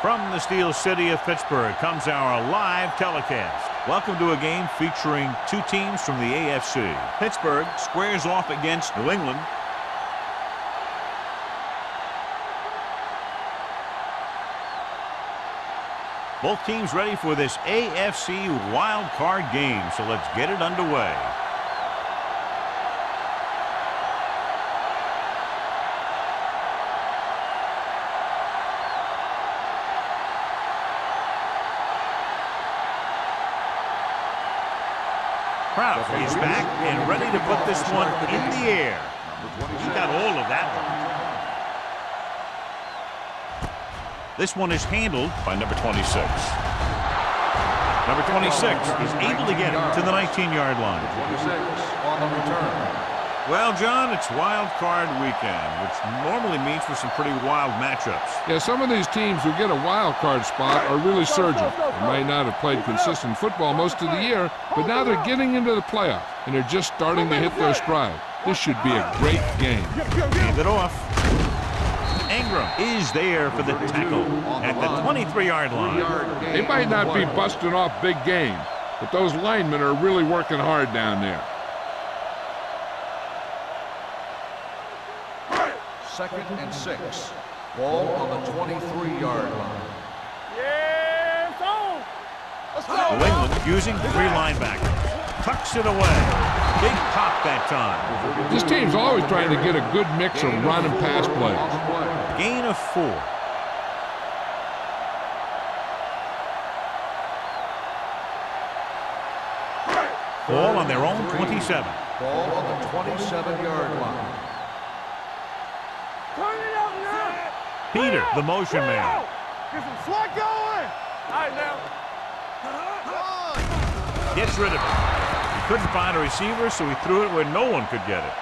From the Steel City of Pittsburgh comes our live telecast. Welcome to a game featuring two teams from the AFC. Pittsburgh squares off against New England. Both teams ready for this AFC Wildcard game, so let's get it underway. Kraut is back and ready to put this one in the air. He got all of that one. This one is handled by number 26. Number 26 is able to get it to the 19-yard line. 26 on the return. Well, John, it's wild card weekend, which normally means for some pretty wild matchups. Yeah, some of these teams who get a wild card spot are really surging. They may not have played consistent football most of the year, but now they're getting into the playoff, and they're just starting to hit their stride. This should be a great game. Hand it off. Ingram is there for the tackle at the 23-yard line. They might not be busting off big game, but those linemen are really working hard down there. Second and 6. Ball on the 23-yard line. New England using three linebackers. Tucks it away. Big pop that time. This team's always trying to get a good mix of run and pass plays. Gain of 4. Ball on their own 27. Ball on the 27-yard line. Peter, the motion man. Get some slack going. All right, now. Gets rid of it. He couldn't find a receiver, so he threw it where no one could get it.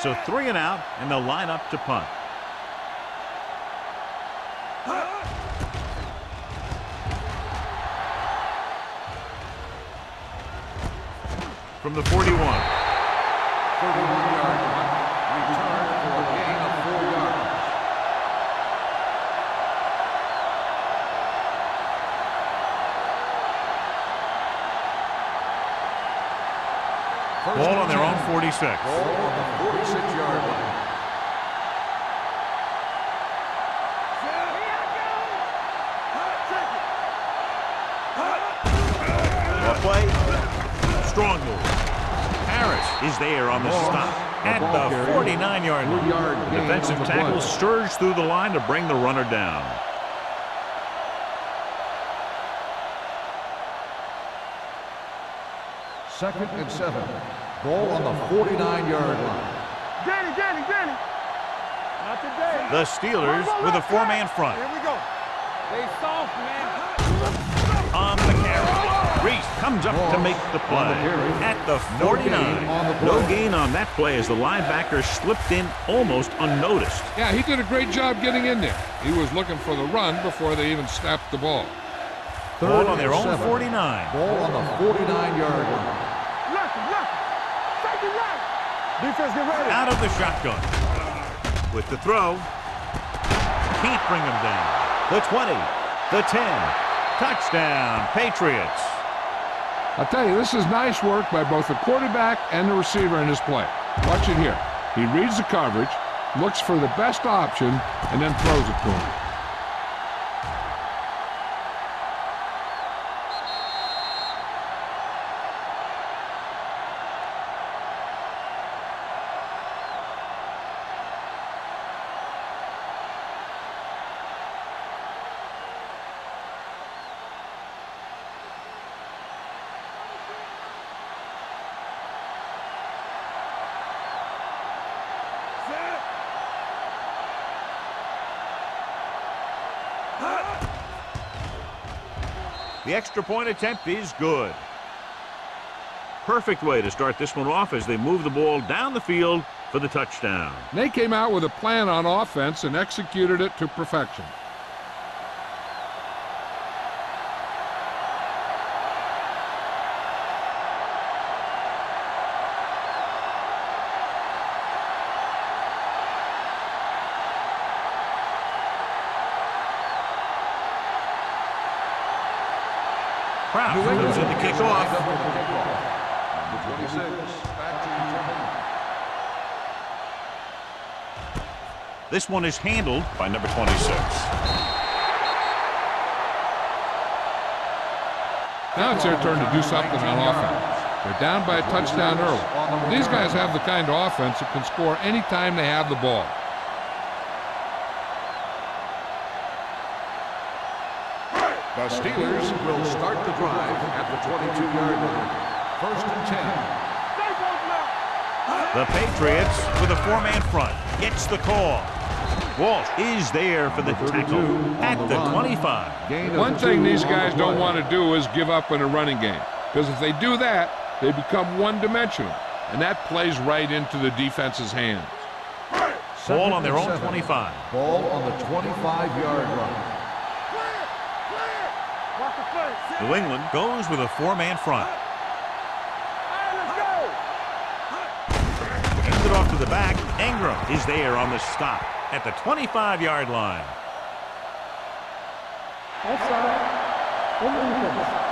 So 3 and out, and they'll line up to punt. From the 41. 31-yard line. Return for a gain of 4 yards. Ball on their own 46. Ball on the 46-yard line. Well played. Strong move. Harris is there on the stop at the 49-yard line. The defensive tackle surged through the line to bring the runner down. Second and 7. Ball on the 49-yard line. Danny. Not today. The Steelers with a 4-man front. Here we go. They soft, man. On the carry. Reese comes up to make the play at the 49. No gain on that play as the linebacker slipped in almost unnoticed. Yeah, he did a great job getting in there. He was looking for the run before they even snapped the ball. Ball on their own 49. Ball on the 49-yard line. Left. Take it left. Defense, get ready. Out of the shotgun. With the throw. Can't bring him down. The 20. The 10. Touchdown, Patriots. I'll tell you, this is nice work by both the quarterback and the receiver in this play. Watch it here. He reads the coverage, looks for the best option, and then throws it to him. The extra point attempt is good. Perfect way to start this one off as they move the ball down the field for the touchdown. They came out with a plan on offense and executed it to perfection. Moves in the kickoff. Number 26, back to return. This one is handled by number 26. Now it's their turn to do something on offense. They're down by a touchdown early. These guys have the kind of offense that can score anytime they have the ball. The Steelers will start the drive at the 22-yard line. 1st and 10. The Patriots with a four-man front. Gets the call. Walsh is there for the tackle at the 25. One thing these guys don't want to do is give up in a running game. Because if they do that, they become one-dimensional. And that plays right into the defense's hands. Ball on their own 25. Ball on the 25-yard line. New England goes with a four-man front. Hands it off to the back. Ingram is there on the stop at the 25-yard line.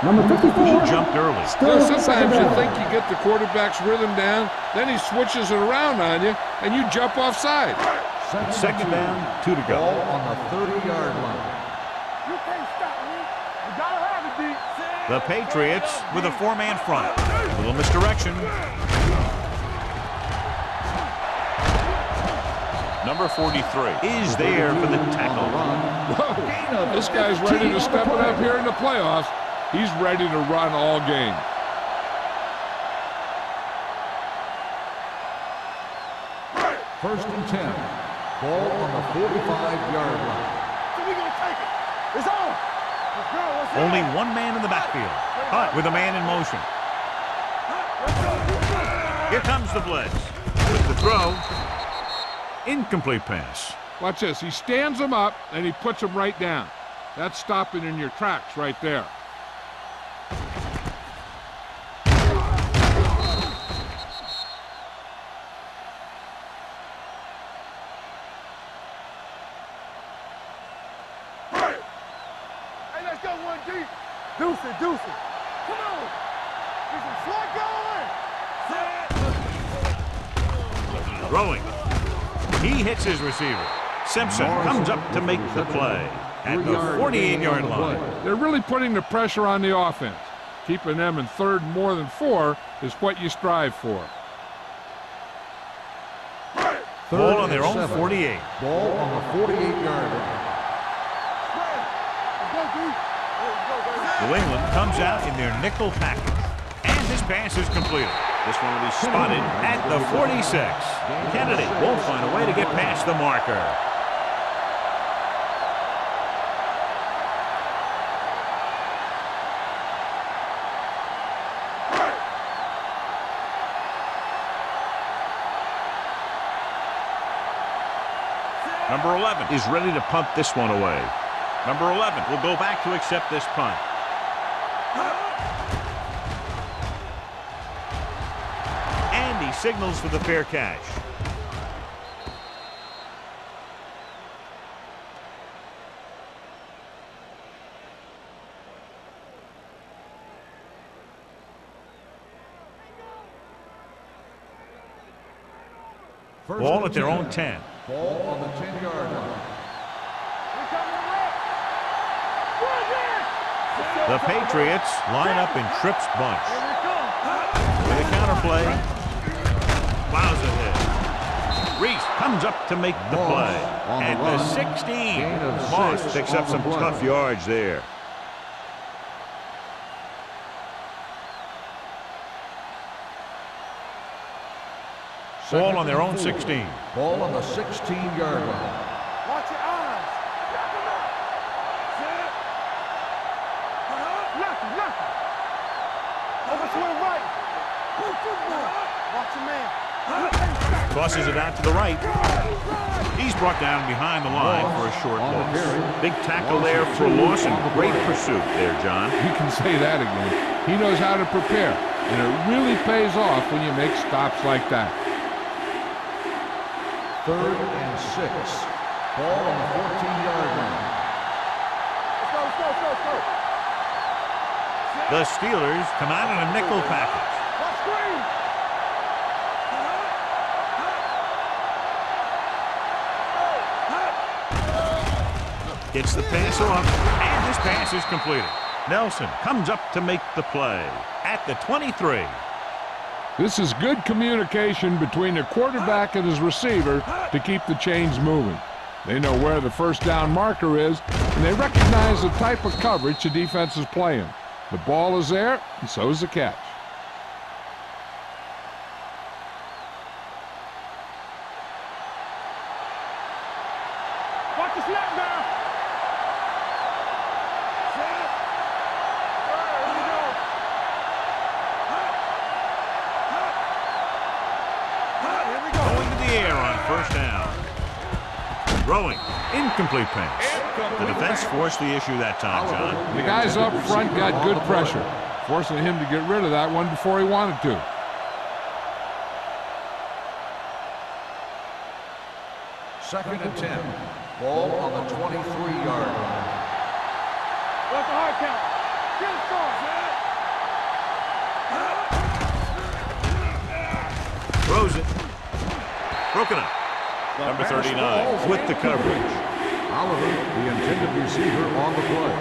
Number 54. He jumped early. Sometimes you think you get the quarterback's rhythm down, then he switches it around on you, and you jump offside. Second down, 2 to go. Ball on the 30-yard line. You can't stop me. You gotta have it, D. The Patriots with a four-man front. A little misdirection. Number 43 is there for the tackle. Whoa, this guy's ready to step it up here in the playoffs. He's ready to run all game. First and 10. Ball on the 45-yard line. So we gonna take it. It's on. Let's go. Let's go. Only one man in the backfield. Hunt with a man in motion. Here comes the blitz. With the throw. Incomplete pass. Watch this. He stands him up, and he puts him right down. That's stopping in your tracks right there. Hey, let's go, 1D. Deuce it, deuce it. Come on. There's some slot going. Throwing. He hits his receiver. Simpson comes up to make the play at the 48-yard line. They're really putting the pressure on the offense. Keeping them in third more than 4 is what you strive for. Ball on their own 48. Ball on the 48-yard line. New England comes out in their nickel package. And this pass is completed. This one will be spotted at the 46. Kennedy won't find a way to get past the marker. Number 11 is ready to punt this one away. Number 11 will go back to accept this punt. And he signals for the fair catch. Ball at their own 10. Ball on the 10-yard line. The Patriots line up in Tripp's bunch. With a counterplay. Plows ahead. Reese comes up to make the play. At the 16. Moss picks up some tough yards there. Ball on their own 16. Ball on the 16-yard line. Watch your eyes. Nothing. Over to the right. Watch your man. Tosses it out to the right. He's brought down behind the line for a short loss. Big tackle there for Lawson. Great pursuit there, John. You can say that again. He knows how to prepare, and it really pays off when you make stops like that. 3rd and 6. Ball on the 14-yard line. Let's go. The Steelers come out in a nickel package. Gets the pass off, and this pass is completed. Nelson comes up to make the play at the 23. This is good communication between the quarterback and his receiver to keep the chains moving. They know where the first down marker is, and they recognize the type of coverage the defense is playing. The ball is there, and so is the catch. Watch the snap now. Going to the air on first down. Throwing. Incomplete pass. The defense forced the issue that time, John. The guys up front got good pressure, forcing him to get rid of that one before he wanted to. Second and 10. Ball on the 23-yard line. What's the hard count? Get it started. Throws it. Broken up. Number 39 with the coverage. Oliver, the intended receiver, on the play.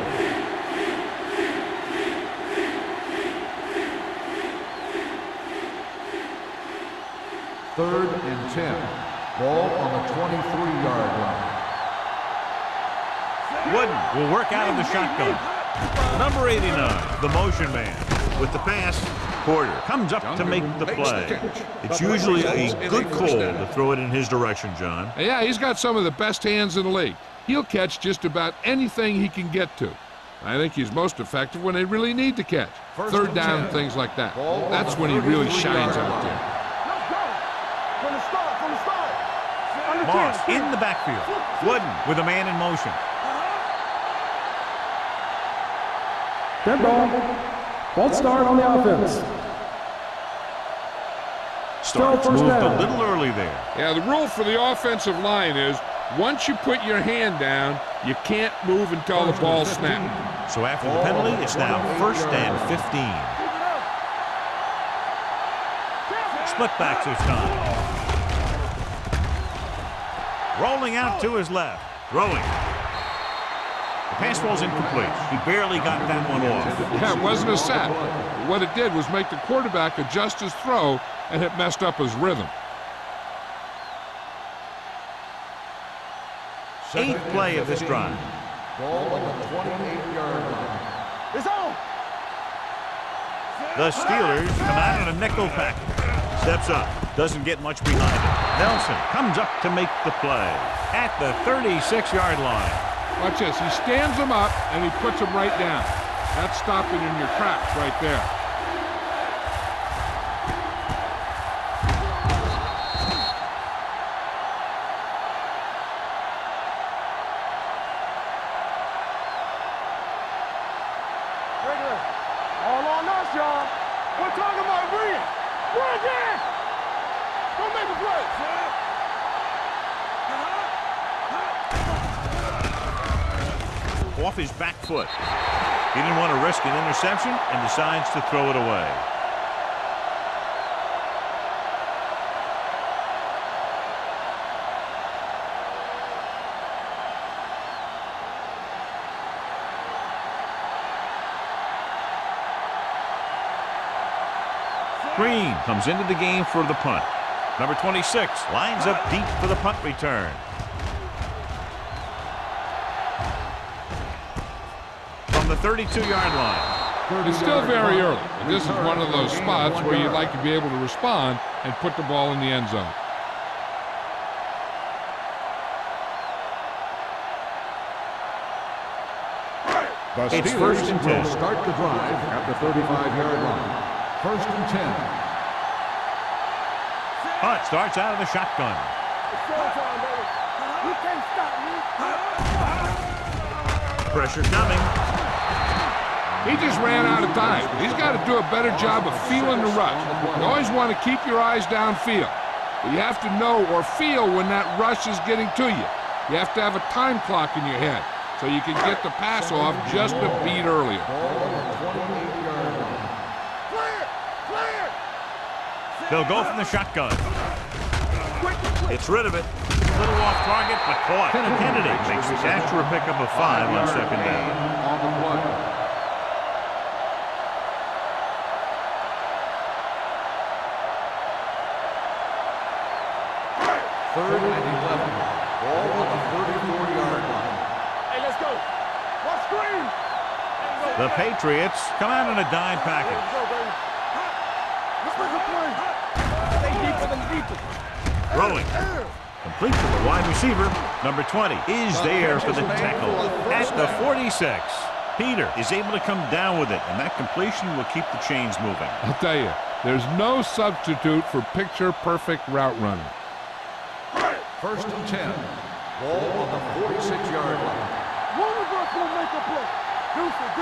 Third and 10. Ball on the 23-yard line. Wooden will work out of the shotgun. Number 89, the motion man. With the pass, Porter comes up to make the play. It's usually a good call to throw it in his direction, John. Yeah, he's got some of the best hands in the league. He'll catch just about anything he can get to. I think he's most effective when they really need to catch. Third down, things like that. That's when he really shines out there. Let's go. From the start, from the start. Moss in the backfield. Wooden with a man in motion. Dead ball. False start on the offense. Starts first moved down. a little early there. Yeah, the rule for the offensive line is once you put your hand down, you can't move until the ball snapped. So after the penalty, it's now first and 15. Split backs this time. Rolling out to his left. Throwing. The pass ball's incomplete. He barely got that one off. Yeah, it wasn't a sack. What it did was make the quarterback adjust his throw, and it messed up his rhythm. Eighth play of this drive. Ball on the 28-yard line. It's on. The Steelers come out in a nickel package. Steps up. Doesn't get much behind it. Nelson comes up to make the play at the 36-yard line. Watch this. He stands him up, and he puts him right down. That's stopping in your tracks right there. Regular. All on us, y'all. We're talking about bringing. We're again. Go make a play. Off his back foot. He didn't want to risk an interception and decides to throw it away. Green comes into the game for the punt. Number 26 lines up deep for the punt return. From the 32-yard line. It's still very early, and this is one of those spots where you'd like to be able to respond and put the ball in the end zone. The It's Steelers first and 10. will start the drive at the 35-yard line. First and 10. Hunt starts out of the shotgun. It's showtime, baby. You can't stop me. Pressure coming. He just ran out of time. He's got to do a better job of feeling the rush. You always want to keep your eyes downfield, but you have to know or feel when that rush is getting to you. You have to have a time clock in your head so you can get the pass off just a beat earlier. Ball on the 28-yard They'll go from the shotgun. It's rid of it. A little off target, but caught. Kennedy makes the catch for a pickup of 5 on second down. On the play. Third and 11. Ball on the 34-yard line. Hey, let's go. What screen? The Patriots come out in a dime package. Let's go, baby. Let's make a play. Stay deeper than deeper. Throwing. Complete to the wide receiver. Number 20 is there for the tackle at the 46. Peter is able to come down with it, and that completion will keep the chains moving. I'll tell you, there's no substitute for picture-perfect route running. First and 10. Ball on the 46-yard line. One of us will make a play. Deuce it.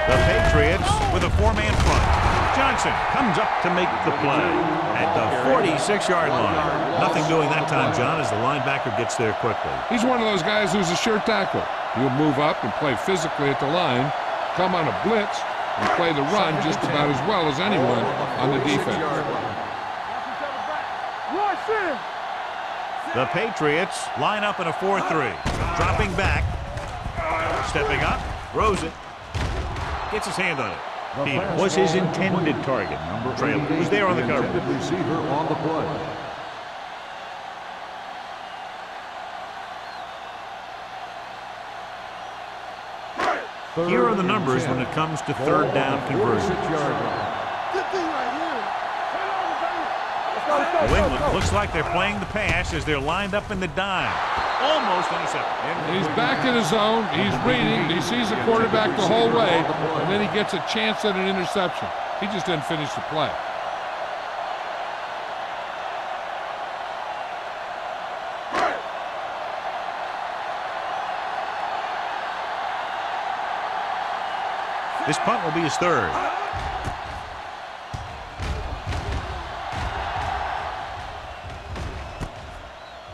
The Patriots with a 4-man front. Johnson comes up to make the play at the 46-yard line. Nothing doing that time, John, as the linebacker gets there quickly. He's one of those guys who's a sure tackle. He'll move up and play physically at the line, come on a blitz, and play the run just about as well as anyone on the defense. Watch him. The Patriots line up in a 4-3. Dropping back. Stepping up. Throws it. Gets his hand on it. Peter was his intended target. Traylor was there on the cover. Receiver on the play. Here are the numbers when it comes to third down conversion. Good thing right here. New England looks like they're playing the pass as they're lined up in the dime. Almost intercepted. He's back in his zone. He's reading. He sees the quarterback the whole way, and then he gets a chance at an interception. He just didn't finish the play. This punt will be his third.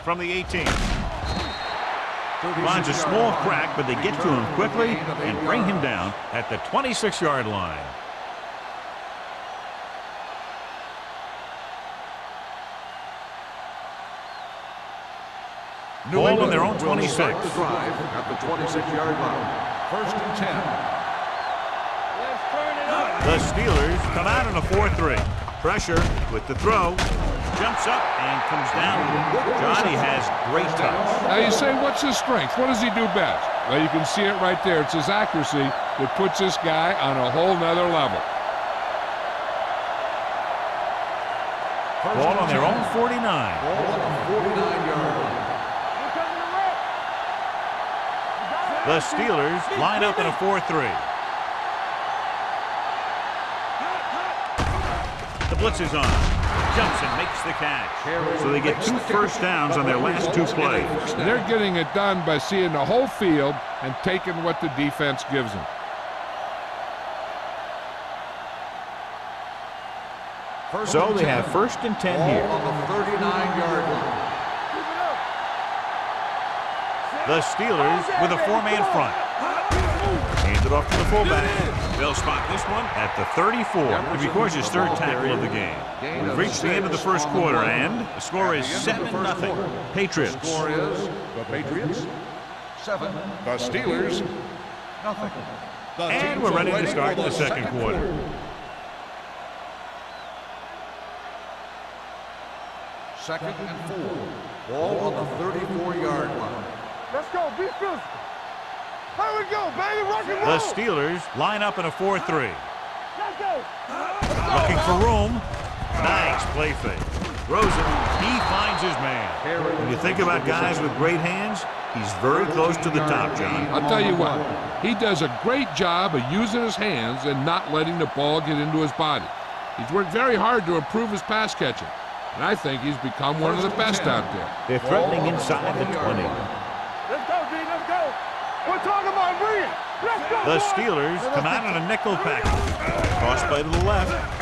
From the 18. Finds a small crack, but they get to him quickly and bring him down at the 26-yard line. Ball on their own 26. The drive at the 26-yard line. First and 10. Let's turn it up. The Steelers come out in a 4-3. Pressure with the throw. Jumps up and comes down. Johnny has great touch. Now you say, what's his strength? What does he do best? Well, you can see it right there. It's his accuracy that puts this guy on a whole nother level. Ball on their own 49. Ball on the 49-yard line. The Steelers line up in a 4-3. The blitz is on. Jumps and makes the catch. So they get 2 first downs on their last 2 plays. And they're getting it done by seeing the whole field and taking what the defense gives them. So they have first and 10 here. On the 39-yard line. The Steelers with a 4-man front. Hand it off to the fullback. They'll spot this one at the 34. It records his third tackle of the game. We've reached the end of the first quarter, and the score is 7-0. Patriots. The score is the Patriots 7. The Steelers nothing. And we're ready to start the second quarter. Second and 4. Ball on the 34-yard line. Let's go. Be physical. Here we go, baby. Rock and roll. The Steelers line up in a 4-3. Let's go. Looking for room. Nice play fake. Throws it. He finds his man. When you think about guys with great hands, he's very close to the top, John. I'll tell you what, he does a great job of using his hands and not letting the ball get into his body. He's worked very hard to improve his pass catching, and I think he's become one of the best out there. They're threatening inside the 20. Let's go, D. Let's go. We're talking about bringing. Let's go. The Steelers come out in a nickel package. Cross play to the left.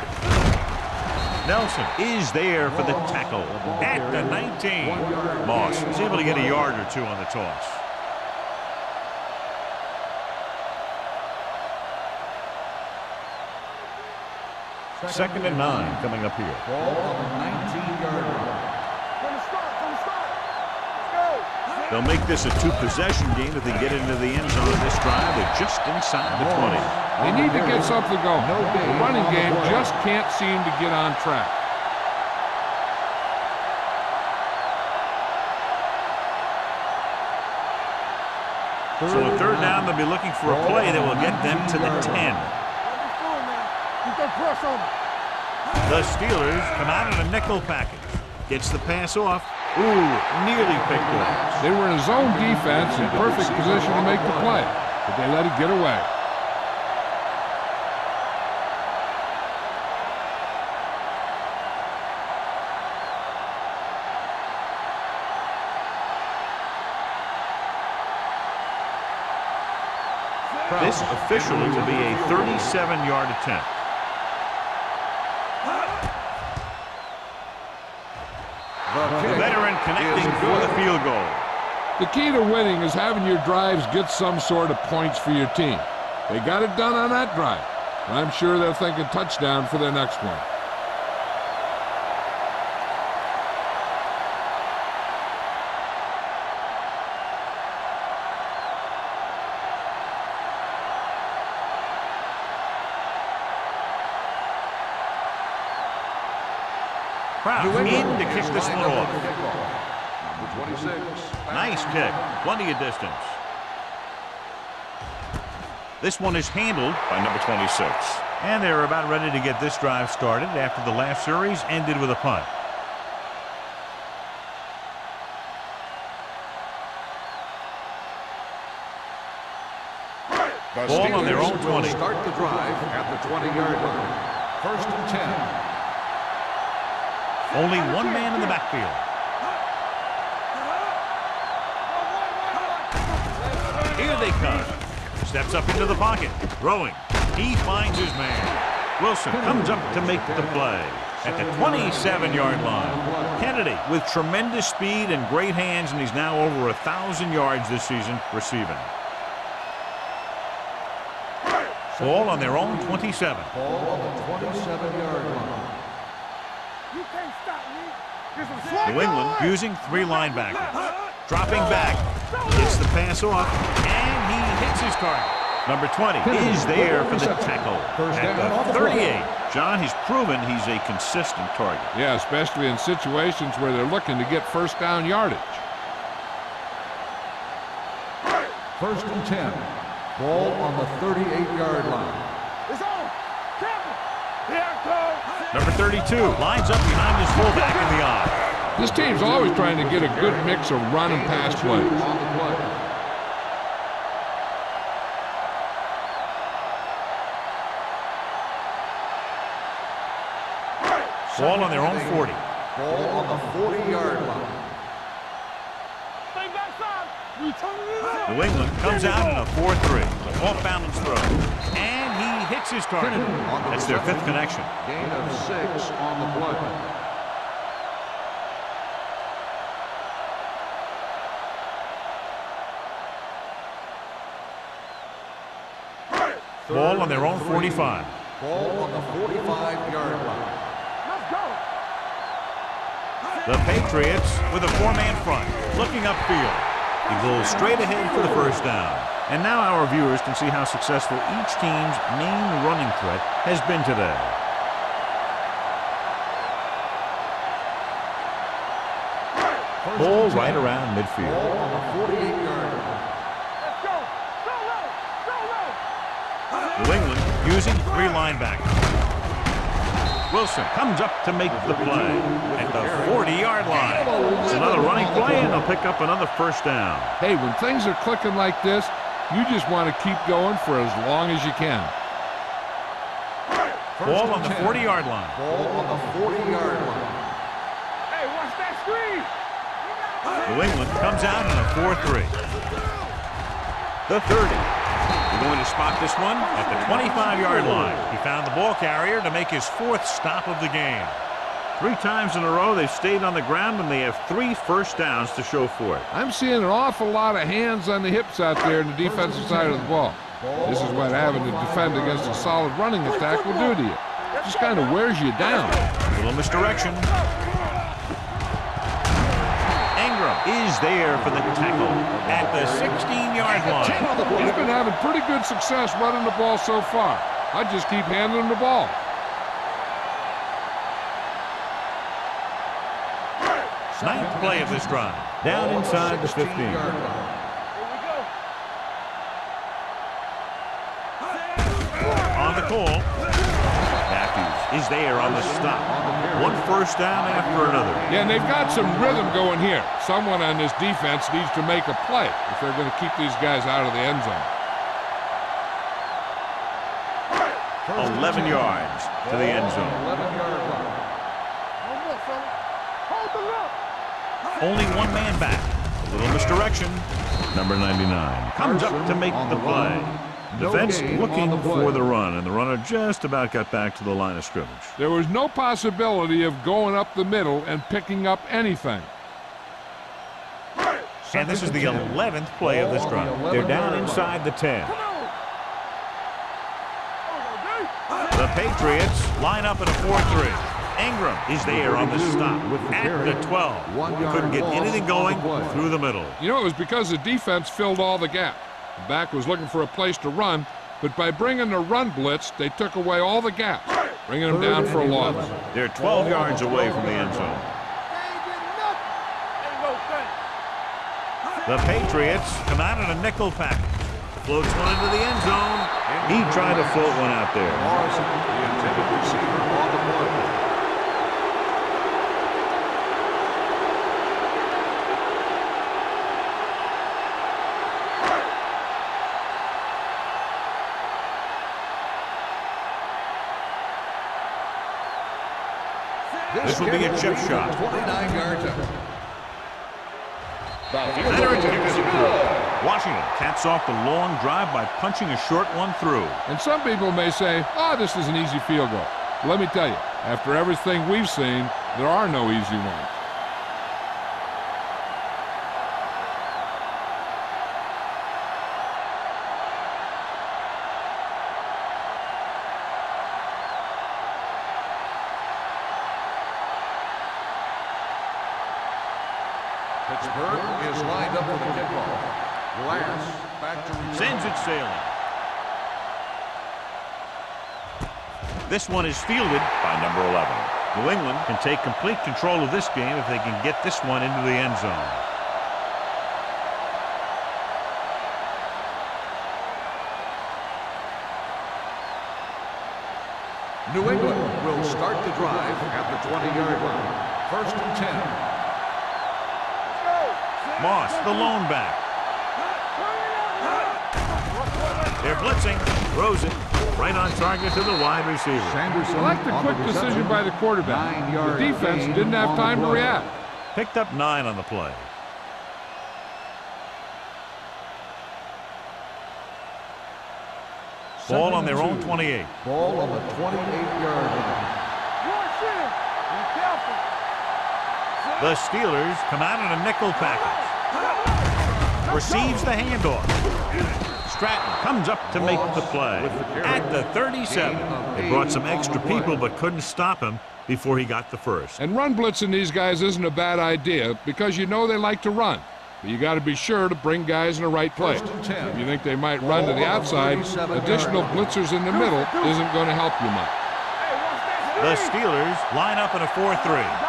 Nelson is there for the tackle at the 19. Moss is able to get a yard or 2 on the toss. 2nd and 9 coming up here. Ball on the 19-yard line. From the start. Let's go. They'll make this a 2-possession game if they get into the end zone of this drive. They're just inside the 20. They need to get something going. The running game just can't seem to get on track. So on 3rd down, they'll be looking for a play that will get them to the 10. The Steelers come out in a nickel package. Gets the pass off. Ooh, nearly picked off. They were in a zone defense in perfect position to make the play, but they let it get away. This officially will be a 37-yard attempt. The veteran connecting for the field goal. The key to winning is having your drives get some sort of points for your team. They got it done on that drive. I'm sure they're thinking touchdown for their next one. Kraft in to kick this one off. Number 26. Nice kick. Plenty of distance. This one is handled by number 26. And they're about ready to get this drive started after the last series ended with a punt. Ball on their own 20. Start the drive at the 20-yard line. 1st and 10. Only one man in the backfield. Here they come. Steps up into the pocket. Throwing. He finds his man. Wilson comes up to make the play at the 27-yard line. Kennedy with tremendous speed and great hands, and he's now over 1,000 yards this season receiving. Ball on their own 27. Ball on the 27-yard line. You can't stop me. New England using 3 linebackers. Dropping back, gets the pass off, and he hits his target. Number 20 is there for the tackle at the 38. John, he's proven he's a consistent target. Yeah, especially in situations where they're looking to get 1st down yardage. 1st and 10. Ball on the 38-yard line. It's on. Captain. Here it goes. Number 32 lines up behind his fullback in the eye. This team's always trying to get a good mix of run and pass plays. On the play. Ball on their own 40. Ball on the 40-yard line. Stay backside. We turn it up. New England comes out in a 4-3. Off-balance throw. And he hits his target. That's their 5th connection. Gain of 6 on the play. Ball on their own 45. Ball on the 45-yard line. Let's go. The Patriots with a 4-man front, looking upfield. He goes straight ahead for the 1st down. And now our viewers can see how successful each team's main running threat has been today. Ball right around midfield. Ball on the 48-yard line. Let's go. Go low. Go low. New England using 3 linebackers. Wilson comes up to make the play at the 40-yard line. It's another running play, and they'll pick up another 1st down. Hey, when things are clicking like this, you just want to keep going for as long as you can. Ball on the 40-yard line. Ball on the 40-yard line. Hey, watch that screen. New England comes out in a 4-3. The 30. They're going to spot this one at the 25-yard line. He found the ball carrier to make his 4th stop of the game. 3 times in a row they've stayed on the ground, and they have 3 1st downs to show for it. I'm seeing an awful lot of hands on the hips out there in the defensive side of the ball. This is what having to defend against a solid running attack will do to you. just kind of wears you down. A little misdirection. Ingram is there for the tackle at the 16-yard line. He's been having pretty good success running the ball so far. I just keep handling the ball. Ninth play of this drive. Down inside the 15. On the call. Matthews is there on the stop. One first down after another. Yeah, and they've got some rhythm going here. Someone on this defense needs to make a play if they're going to keep these guys out of the end zone. 11 yards to the end zone. 11-yard line. Only one man back. A little misdirection. Number 99 comes up to make the play. Defense looking for the run, and the runner just about got back to the line of scrimmage. There was no possibility of going up the middle and picking up anything. And this is the 11th play of this drive. They're down inside the 10. The Patriots line up in a 4-3. Ingram is there on the stop at the 12. Couldn't get anything going through the middle. You know, it was because the defense filled all the gap. The back was looking for a place to run, but by bringing the run blitz, they took away all the gaps, bringing them down for a loss. They're 12 yards away from the end zone. The Patriots come out in a nickel package. Floats one into the end zone. He tried to float one out there. The intended receiver on the play. This will be a chip shot. 29 yards out. Washington caps off the long drive by punching a short one through. And some people may say, oh, this is an easy field goal. But let me tell you, after everything we've seen, there are no easy ones. Pittsburgh is lined up with the kickoff. Glass back to return. Sends it sailing. This one is fielded by number 11. New England can take complete control of this game if they can get this one into the end zone. New England will start the drive at the 20-yard line. First and 10. Moss, the lone back. They're blitzing. Throws it right on target to the wide receiver. I like the quick decision by the quarterback. The defense didn't have time to react. Picked up 9 on the play. Ball on their own 28. Ball on the 28-yard line. The Steelers come out in a nickel package. Receives the handoff. Stratton comes up to make the play at the 37. They brought some extra people but couldn't stop him before he got the first. And run blitzing these guys isn't a bad idea because you know they like to run. But you got to be sure to bring guys in the right place. If you think they might run to the outside, additional blitzers in the middle isn't going to help you much. The Steelers line up in a 4-3.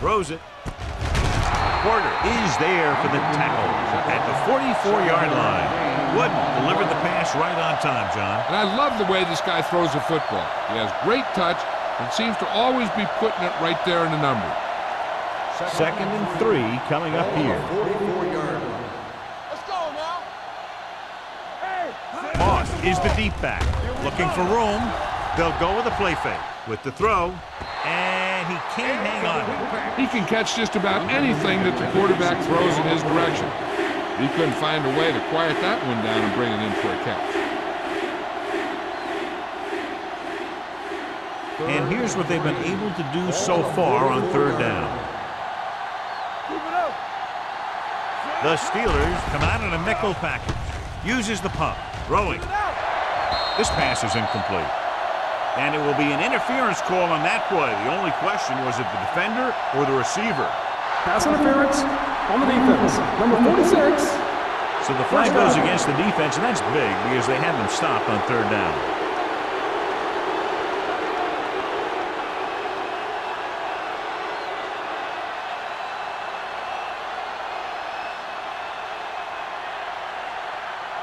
Throws it. Porter is there for the tackle at the 44-yard line. Wooden delivered the pass right on time, John. And I love the way this guy throws the football. He has great touch and seems to always be putting it right there in the number. Second and 3 coming up here. 44-yard line. Let's go now. Moss is the deep back. Looking for room. They'll go with a play fake. With the throw. And he can't hang on. He can catch just about anything that the quarterback throws in his direction. He couldn't find a way to quiet that one down and bring it in for a catch. And here's what they've been able to do so far on third down. The Steelers come out in a nickel package. Uses the pump. Throwing. This pass is incomplete. And it will be an interference call on that play. The only question was it the defender or the receiver. Pass interference on the defense. Number 46. So the flag goes against the defense, and that's big because they had them stopped on third down.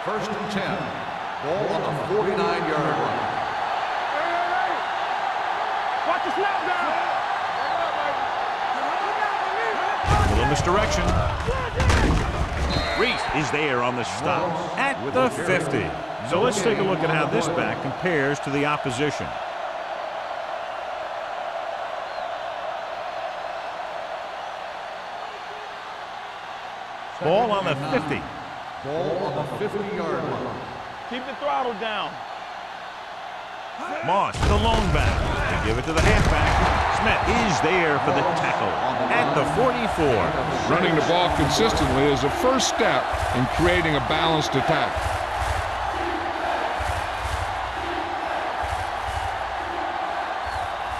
First and 10. Ball on the 49-yard line. Watch the snap down. A little misdirection. Reese is there on the stop at the 50. So let's take a look at how this back compares to the opposition. Ball on the 50. Ball on the 50-yard line. Keep the throttle down. Moss, the lone back. They give it to the halfback. Smith is there for the tackle at the 44. Running the ball consistently is a first step in creating a balanced attack.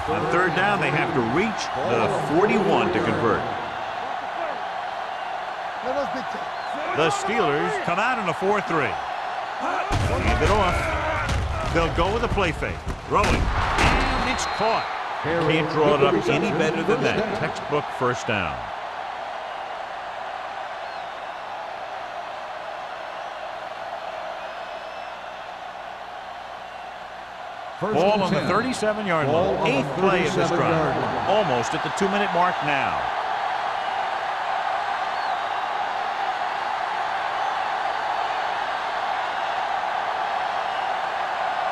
On third down, they have to reach the 41 to convert. The Steelers come out in a 4-3. Hand it off. They'll go with a play fake. Throwing. And it's caught. Can't draw it up any better than that. Textbook first down. Ball on the 37-yard line. Eighth play of this drive. Almost at the 2-minute mark now.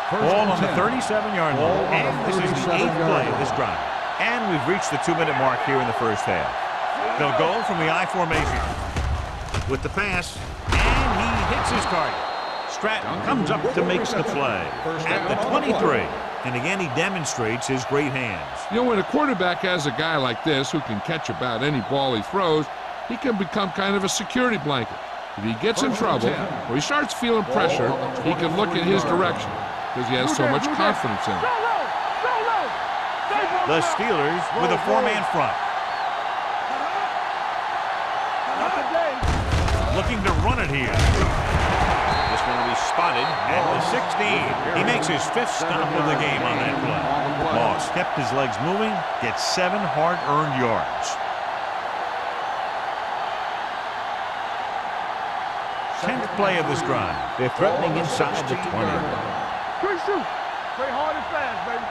Ball on the 37-yard line. And this is the eighth play of this drive. And we've reached the 2-minute mark here in the first half. They'll go from the I formation with the pass, and he hits his target. Stratton comes up to make the play at the 23. And again, he demonstrates his great hands. You know, when a quarterback has a guy like this who can catch about any ball he throws, he can become kind of a security blanket. If he gets in trouble or he starts feeling pressure, he can look in his direction because he has so much confidence in it. The Steelers with a four-man front. Looking to run it here. This one will be spotted at the 16. He makes his fifth stop of the game on that play. Moss kept his legs moving, gets 7 hard-earned yards. 10th play of this drive. They're threatening inside the 20. Quick shoot. Play hard and fast, baby.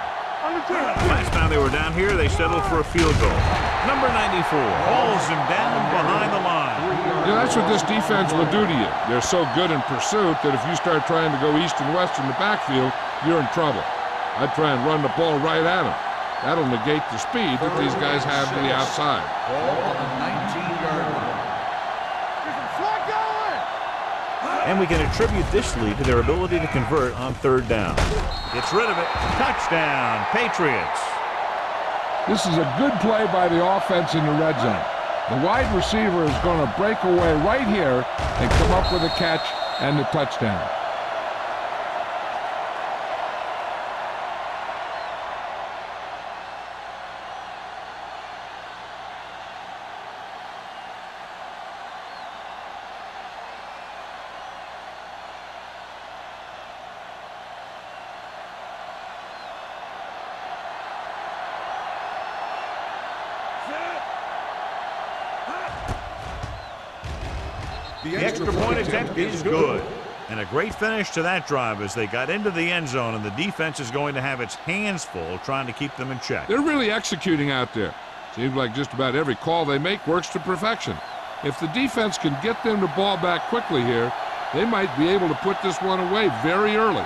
Under 10. Last time they were down here, they settled for a field goal. Number 94 hauls him down behind the line. Yeah, that's what this defense will do to you. They're so good in pursuit that if you start trying to go east and west in the backfield, you're in trouble. I'd try and run the ball right at them. That'll negate the speed that these guys have to the outside. Ball on the 19-yard line. And we can attribute this lead to their ability to convert on third down. Gets rid of it. Touchdown, Patriots. This is a good play by the offense in the red zone. The wide receiver is going to break away right here and come up with a catch and the touchdown. The extra point attempt is good. And a great finish to that drive as they got into the end zone, and the defense is going to have its hands full trying to keep them in check. They're really executing out there. Seems like just about every call they make works to perfection. If the defense can get them the ball back quickly here, they might be able to put this one away very early.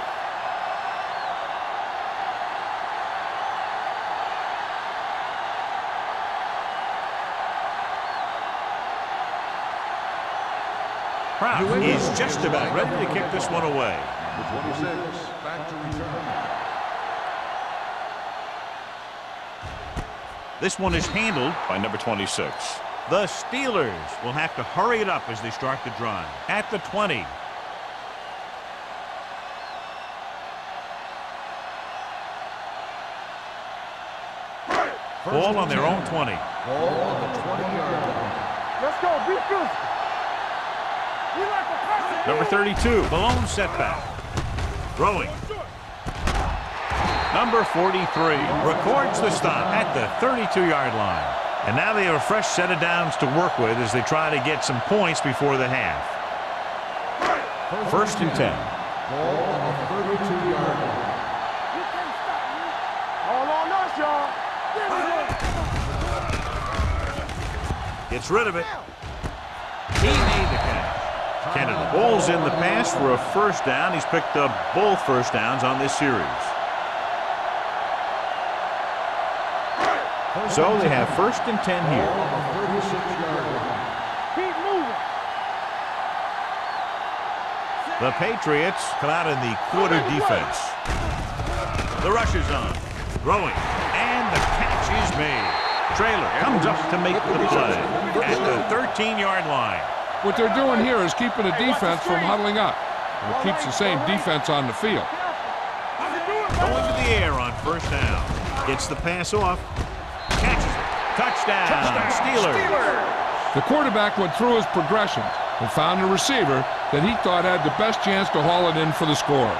Kraft is just about ready to kick this one away. The 26 back to return. This one is handled by number 26. The Steelers will have to hurry it up as they start the drive at the 20. Ball on their own 20. Ball on the 20-yard line. Let's go. Be physical. We like to pass it. Number 32, the lone setback. Throwing. Number 43 records the stop at the 32-yard line. And now they have a fresh set of downs to work with as they try to get some points before the half. First and 10. Ball on the 32-yard line. You can't stop me. All on us, y'all. Gets rid of it. He made the catch. Kennedy bowls in the pass for a first down. He's picked up both first downs on this series. So they have first and 10 here. Ball on the 36-yard line. Keep moving. The Patriots come out in the quarter defense. The rush is on. Throwing. And the catch is made. Trailer comes up to make the play at the 13-yard line. What they're doing here is keeping the defense from huddling up. And it keeps the same defense on the field. Going to the air on first down. Gets the pass off. Catches it. Touchdown. Steelers. The quarterback went through his progressions and found a receiver that he thought had the best chance to haul it in for the score.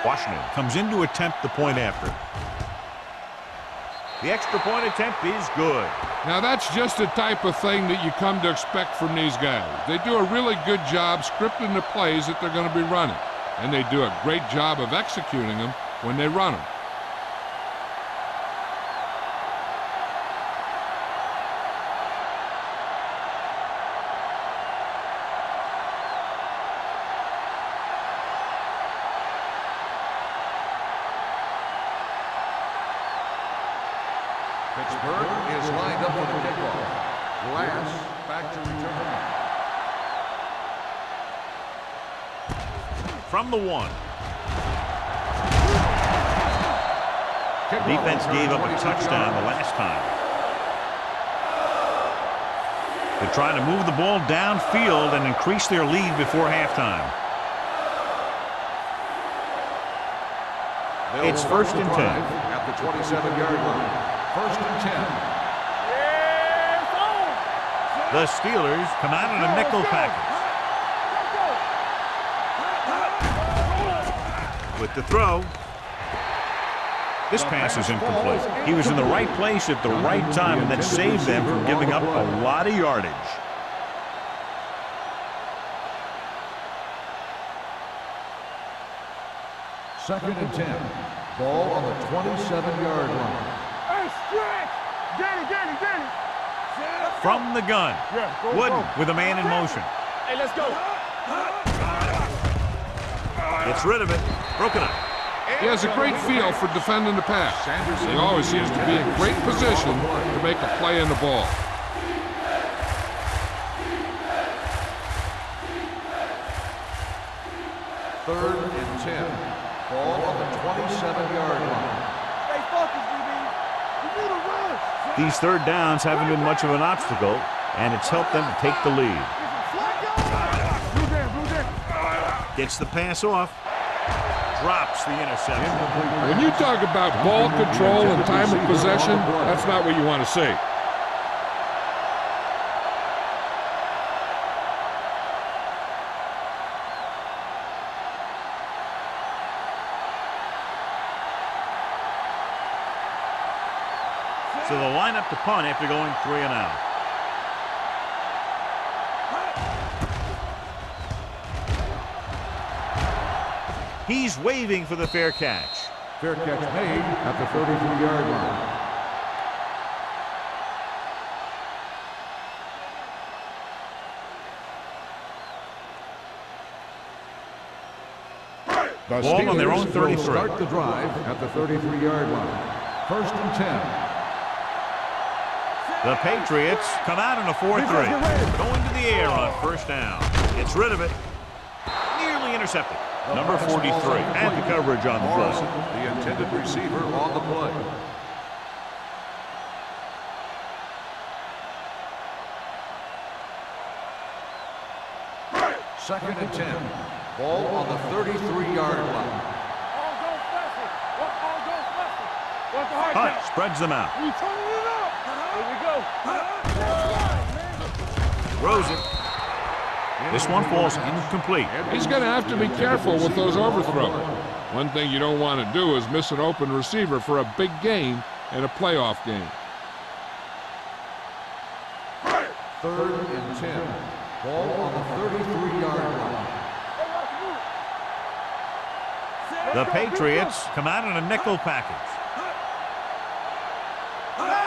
Washington comes in to attempt the point after. The extra point attempt is good. Now that's just the type of thing that you come to expect from these guys. They do a really good job scripting the plays that they're going to be running. And they do a great job of executing them when they run them. Pittsburgh is lined up for the kickoff. Glass back to return. From the 1. Defense gave up a touchdown the last time. They're trying to move the ball downfield and increase their lead before halftime. It's first and 10. At the 27-yard line. First and 10. The Steelers come out in a nickel package. With the throw. This pass is incomplete. He was in the right place at the right time, and that saved them from giving up a lot of yardage. Second and 10. Ball on the 27-yard line. Hey, stretch. Danny. From the gun. Wooden with a man in motion. Hey, let's go. Gets rid of it. Broken up. He has a great feel for defending the pass. He always seems to be in great position to make a play in the ball. Third and 10. Ball on the 27-yard line. Stay focused, DB. You need to run. These third downs haven't been much of an obstacle, and it's helped them to take the lead. Blue down. Gets the pass off. Drops the interception. When you talk about ball control and time of possession, that's not what you want to see. So they'll line up to punt after going 3 and out. He's waving for the fair catch. Fair catch made at the 33-yard line. The Ball on their own Steelers 33. will start the drive at the 33-yard line. First and 10. The Patriots come out in a 4-3. Going to the air on first down. Gets rid of it. Nearly intercepted. Number 43 and the coverage on the play. The intended receiver on the play. Second and 10. Ball on the 33-yard line. Hunt spreads them out. We turning it up. Here we go. Throws it. This one falls incomplete. He's going to have to be careful with those overthrows. One thing you don't want to do is miss an open receiver for a big gain in a playoff game. Third and 10. Ball on the 33-yard line. The Patriots come out in a nickel package.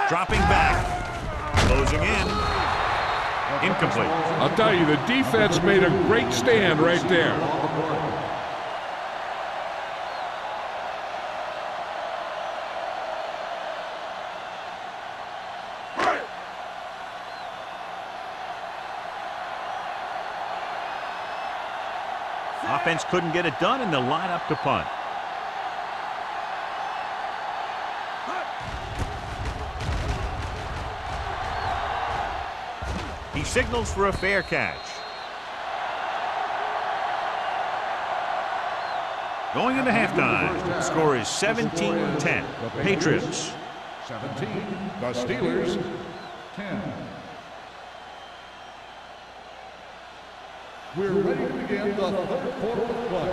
Dropping back. Closing in. Incomplete. I'll tell you, the defense made a great stand right there. Offense couldn't get it done, and they'll line up to punt. He signals for a fair catch. Going into halftime, the score is 17-10. Patriots. 17. The Steelers. 10. We're ready to begin the third quarter of play.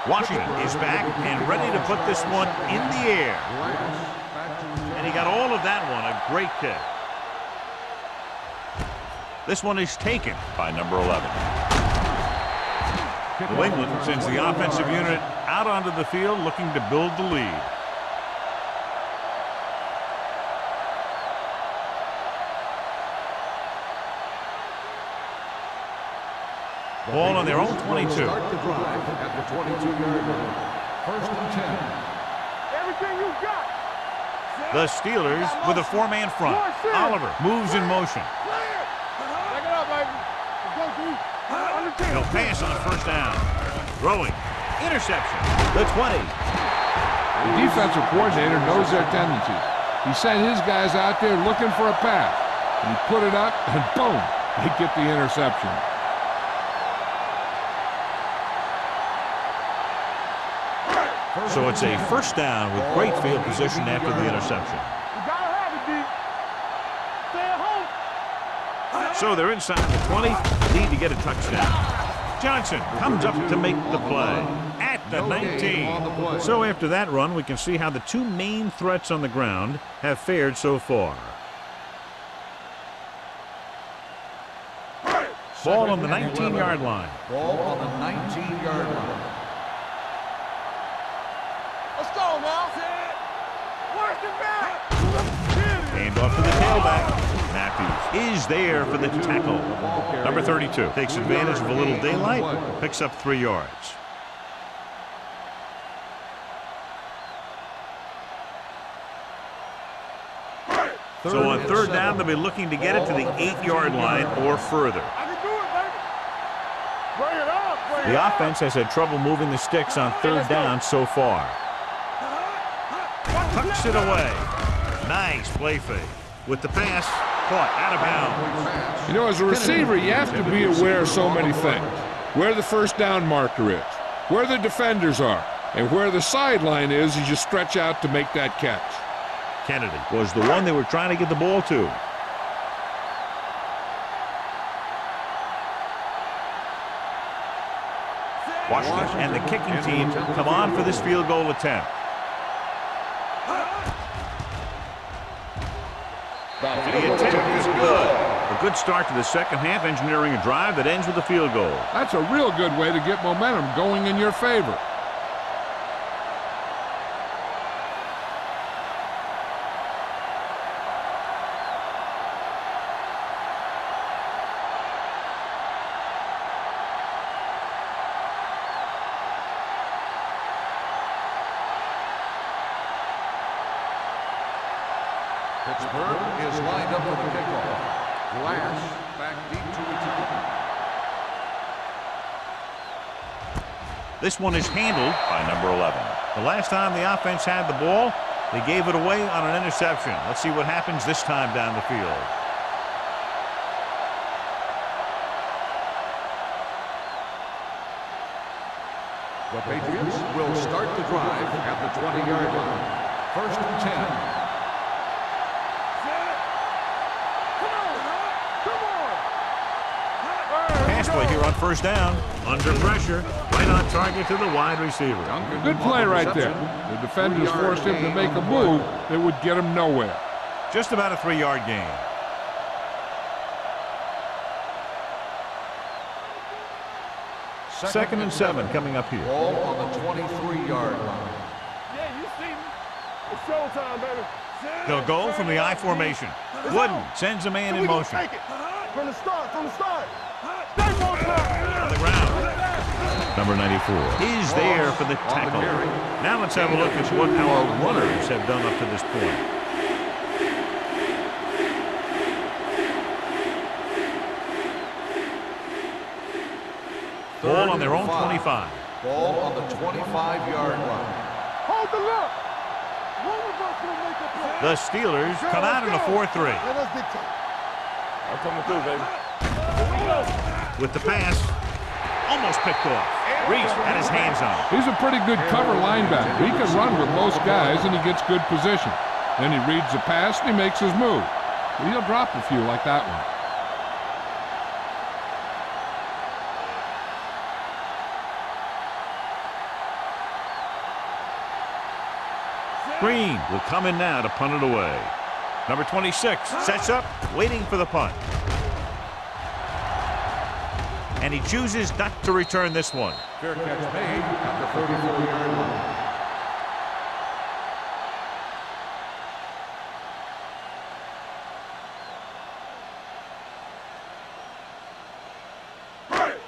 Washington is back and ready to put this one in the air. And he got all of that one, a great kick. This one is taken by number 11. New England sends the offensive unit out onto the field looking to build the lead. Ball on their own 22. Start the drive at the 22-yard line. First and 10. Everything you got. The Steelers with a four-man front. Oliver moves in motion. Take it up, baby. Let's go, D. He'll pass on first down. Throwing. Interception. The 20. The defensive coordinator knows their tendencies. He sent his guys out there looking for a pass. And he put it up, and boom, they get the interception. So it's a first down with great field position after the interception. You gotta have it, D. Stay at home. So they're inside the 20, need to get a touchdown. Johnson comes up to make the play at the 19. So after that run, we can see how the two main threats on the ground have fared so far. Ball on the 19-yard line. Ball on the 19-yard line. Let's go now. Work it back. Hand off to the tailback. Matthews is there for the tackle. Number 32 takes advantage of a little daylight, picks up 3 yards. So on third down, they'll be looking to get it to the 8-yard line or further. I can do it, baby. Bring it up. The offense has had trouble moving the sticks on third down so far. Tucks it away. Nice play fake. With the pass, caught out of bounds. You know, as a receiver, you have to be aware of so many things. Where the first down marker is, where the defenders are, and where the sideline is as you stretch out to make that catch. Kennedy was the one they were trying to get the ball to. Washington and the kicking team come on for this field goal attempt. The attempt is good. A good start to the second half, engineering a drive that ends with a field goal. That's a real good way to get momentum going in your favor. Pittsburgh is lined up for the kickoff. Glass back deep to return. This one is handled by number 11. The last time the offense had the ball, they gave it away on an interception. Let's see what happens this time down the field. The Patriots will start the drive at the 20-yard line. First and 10. Pass play here on first down. Under pressure. Right on target to the wide receiver. Good play right there. The defenders forced him to make a move that would get him nowhere. Just about a 3-yard gain. Second and 7 coming up here. Ball on the 23-yard line. Yeah, you see me. It's showtime, baby. They'll go from the I formation. Wooden sends a man in motion. Take it. From the start, Stay motion. On the ground. Number 94 is there for the tackle. Now let's have a look at what our runners have done up to this point. Ball on their own 25. Ball on the 25-yard line. Hold the look. One of us will make a play. The Steelers come out in a 4-3. Let us dictate. I'm coming through, baby. With the pass, almost picked off. Reese had his hands on it. He's a pretty good cover linebacker. He can run with most guys, and he gets good position. Then he reads the pass, and he makes his move. He'll drop a few like that one. Green will come in now to punt it away. Number 26 sets up, waiting for the punt. And he chooses not to return this one. Fair catch made at the 34-yard line.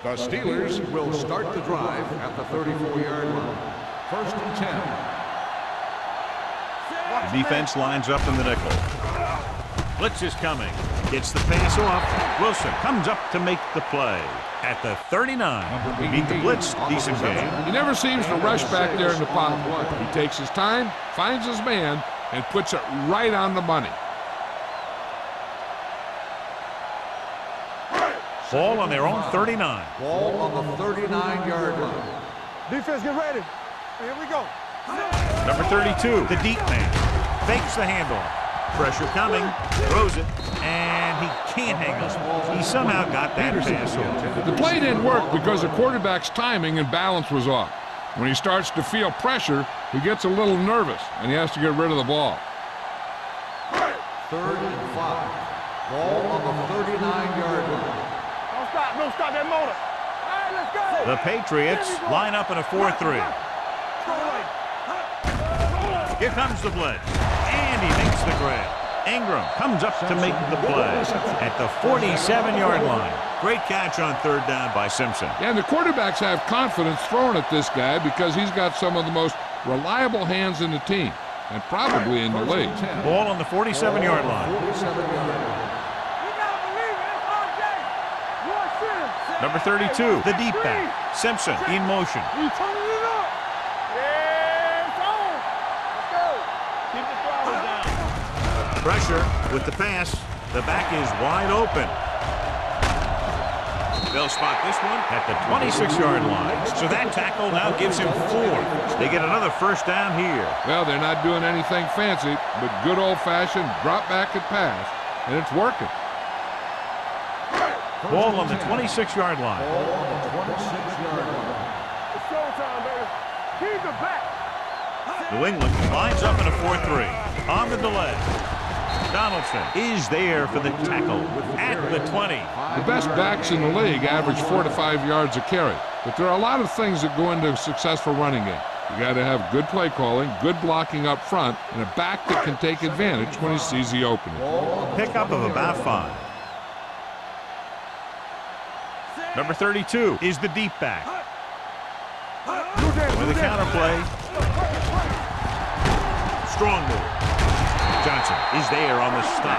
The Steelers will start the drive at the 34-yard line. First and 10. The defense lines up in the nickel. Blitz is coming. Gets the pass off. Wilson comes up to make the play. At the 39, we beat the blitz. Decent game. He never seems to rush back there in the pocket. He takes his time, finds his man, and puts it right on the money. Ball on their own 39. Ball on the 39-yard line. Defense, get ready. Here we go. Number 32, the deep man. Fakes the handoff. Pressure coming. Throws it. And he can't hang on. He somehow got that pass off. The play didn't work because the quarterback's timing and balance was off. When he starts to feel pressure, he gets a little nervous, and he has to get rid of the ball. Third and 5. Ball on the 39-yard line. Don't stop that motor. All right, let's go. The Patriots line up in a 4-3. Here comes the blitz. And he makes the grab. Ingram comes up to make the play at the 47-yard line. Great catch on third down by Simpson. And the quarterbacks have confidence throwing at this guy because he's got some of the most reliable hands in the team, and probably in the league. Ball on the 47-yard line. Number 32, the deep back. Simpson in motion. You turning it up. Yeah, it's on. Let's go. Keep the throttle down. Pressure with the pass. The back is wide open. They'll spot this one at the 26-yard line. So that tackle now gives him 4. They get another first down here. Well, they're not doing anything fancy, but good old-fashioned drop back and pass, and it's working. Ball on the 26-yard line. Ball on the 26-yard line. It's showtime, baby. Keep it back. New England lines up in a 4-3. On the delay. Donaldson is there for the tackle at the 20. The best backs in the league average 4 to 5 yards a carry, but there are a lot of things that go into a successful running game. You got to have good play calling, good blocking up front, and a back that can take advantage when he sees the opening. Pickup of about 5. Number 32 is the deep back. With a counter play. Strong move. Johnson is there on the stop.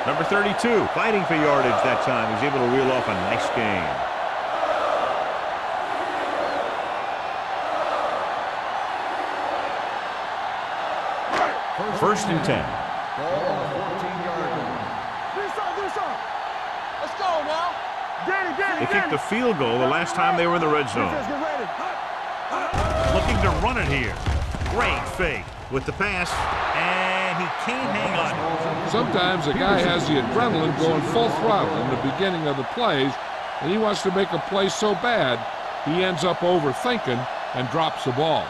Number 32, fighting for yardage that time. He's able to reel off a nice gain. First and 10. Ball on the 14-yard line. Let's go now. They kicked the field goal the last time they were in the red zone. Looking to run it here. Great fake with the pass, and he can't hang on. Sometimes a guy has the adrenaline going full throttle in the beginning of the plays, and he wants to make a play so bad, he ends up overthinking and drops the ball.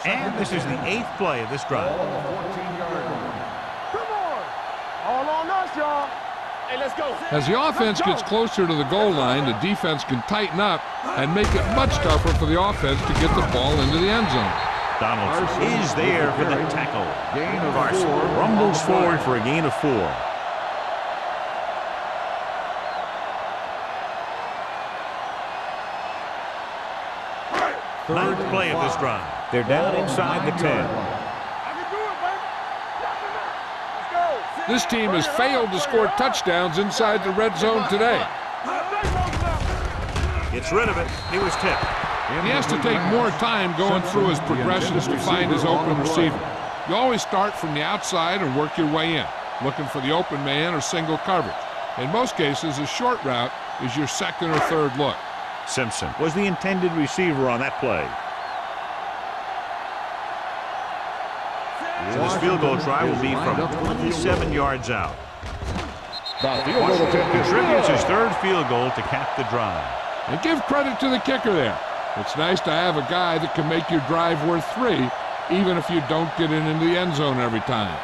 And this is the 8th play of this drive. Ball on the 14-yard line. Come on. All on us, y'all. Hey, let's go. As the offense gets closer to the goal line, the defense can tighten up and make it much tougher for the offense to get the ball into the end zone. Donaldson is there for the tackle. Gain of Carson 4. rumbles forward for a gain of 4. Ninth play of this drive. They're down inside the 10. I can do it, baby. Let's go. This team has failed to score touchdowns inside the red zone today. Gets rid of it. He was tipped. He has to take more time going through his progressions to find his open receiver. You always start from the outside and work your way in, looking for the open man or single coverage. In most cases, a short route is your second or third look. Simpson was the intended receiver on that play. So this field goal try will be from 27 yards out. Washington contributes his 3rd field goal to cap the drive. And give credit to the kicker there. It's nice to have a guy that can make your drive worth 3, even if you don't get it into the end zone every time.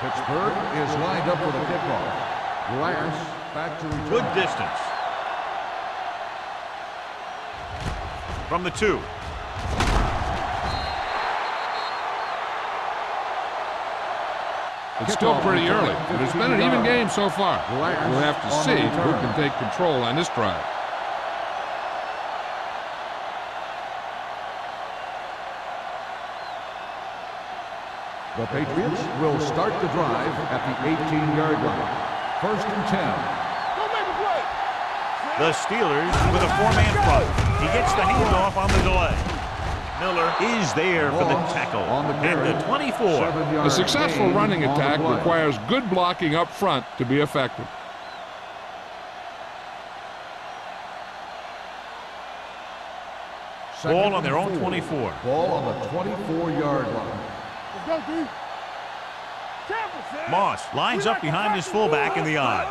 Pittsburgh is lined up for the kickoff. Glass back to return. Good distance. From the 2. It's still pretty early, but it's been an even game so far. We'll have to see who can take control on this drive. The Patriots will start the drive at the 18-yard line. First and 10. Go make a play. The Steelers with a 4-man front. He gets the handoff on the delay. Miller is there for the tackle at the 24. A successful running attack requires good blocking up front to be effective. Ball on their own 24. Ball on the 24-yard line. Let's go, D. Moss lines up behind his fullback in the odd.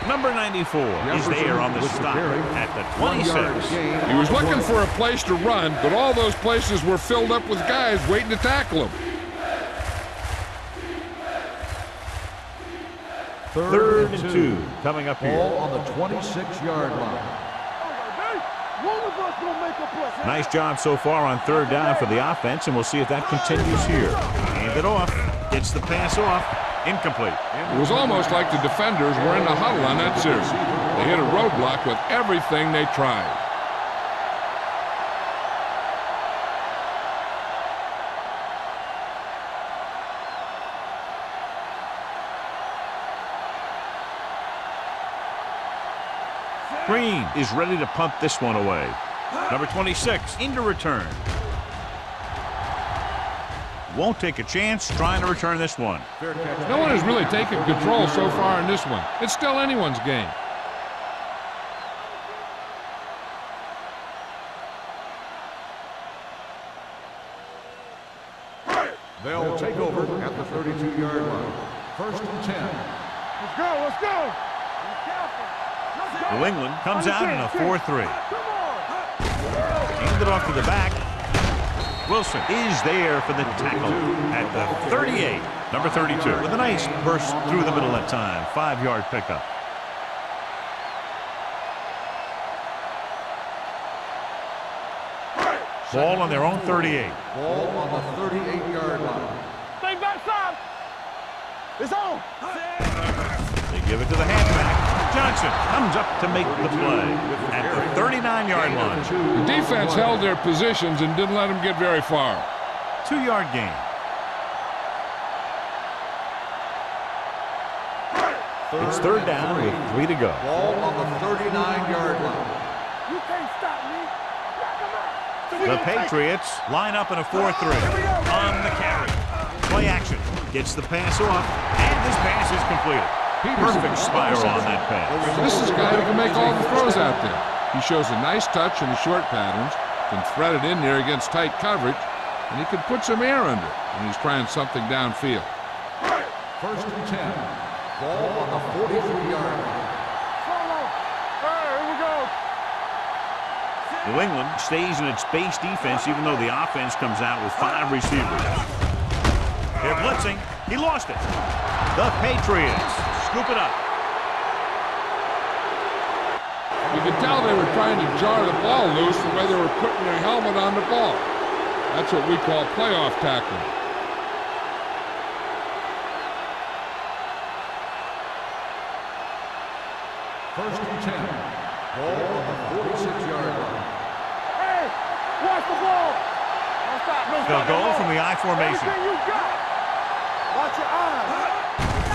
Number 94 is there on the stop at the 26. He was looking for a place to run, but all those places were filled up with guys waiting to tackle him. Third and 2 coming up here. Ball on the 26-yard line. Nice job so far on 3rd down for the offense, and we'll see if that continues here. Hand it off. Gets the pass off. Incomplete. It was almost like the defenders were in the huddle on that series. They hit a roadblock with everything they tried. Green is ready to punt this one away. Number 26 into return. Won't take a chance trying to return this one. No one has really taken control so far in this one. It's still anyone's game. They'll take over at the 32-yard line. First and 10. Let's go, let's go. New England comes out in a 4-3. Hand it off to the back. Wilson is there for the tackle at the 38. Number 32 with a nice burst through the middle that time. 5-yard pickup. Ball on their own 38. Ball on the 38-yard line. Stay backside. It's on. They give it to the halfback. Johnson comes up to make the play at the 39-yard line. The defense held their positions and didn't let them get very far. 2-yard gain. It's third down with 3 to go. Ball on the 39-yard line. You can't stop me. The Patriots line up in a 4-3 on the carry. Play action. Gets the pass off, and this pass is completed. Perfect spiral on that pass. This is a guy who can make all the throws out there. He shows a nice touch in the short patterns, can thread it in there against tight coverage, and he can put some air under it when he's trying something downfield. First and 10. Ball on the 43-yard line. Here we go. New England stays in its base defense even though the offense comes out with 5 receivers. They're blitzing. He lost it. The Patriots scoop it up. You could tell they were trying to jar the ball loose the way they were putting their helmet on the ball. That's what we call playoff tackling. First and 10. Ball on the 46-yard line. Hey, watch the ball. No stop. They'll go from the I formation. Everything you got. Watch your eyes.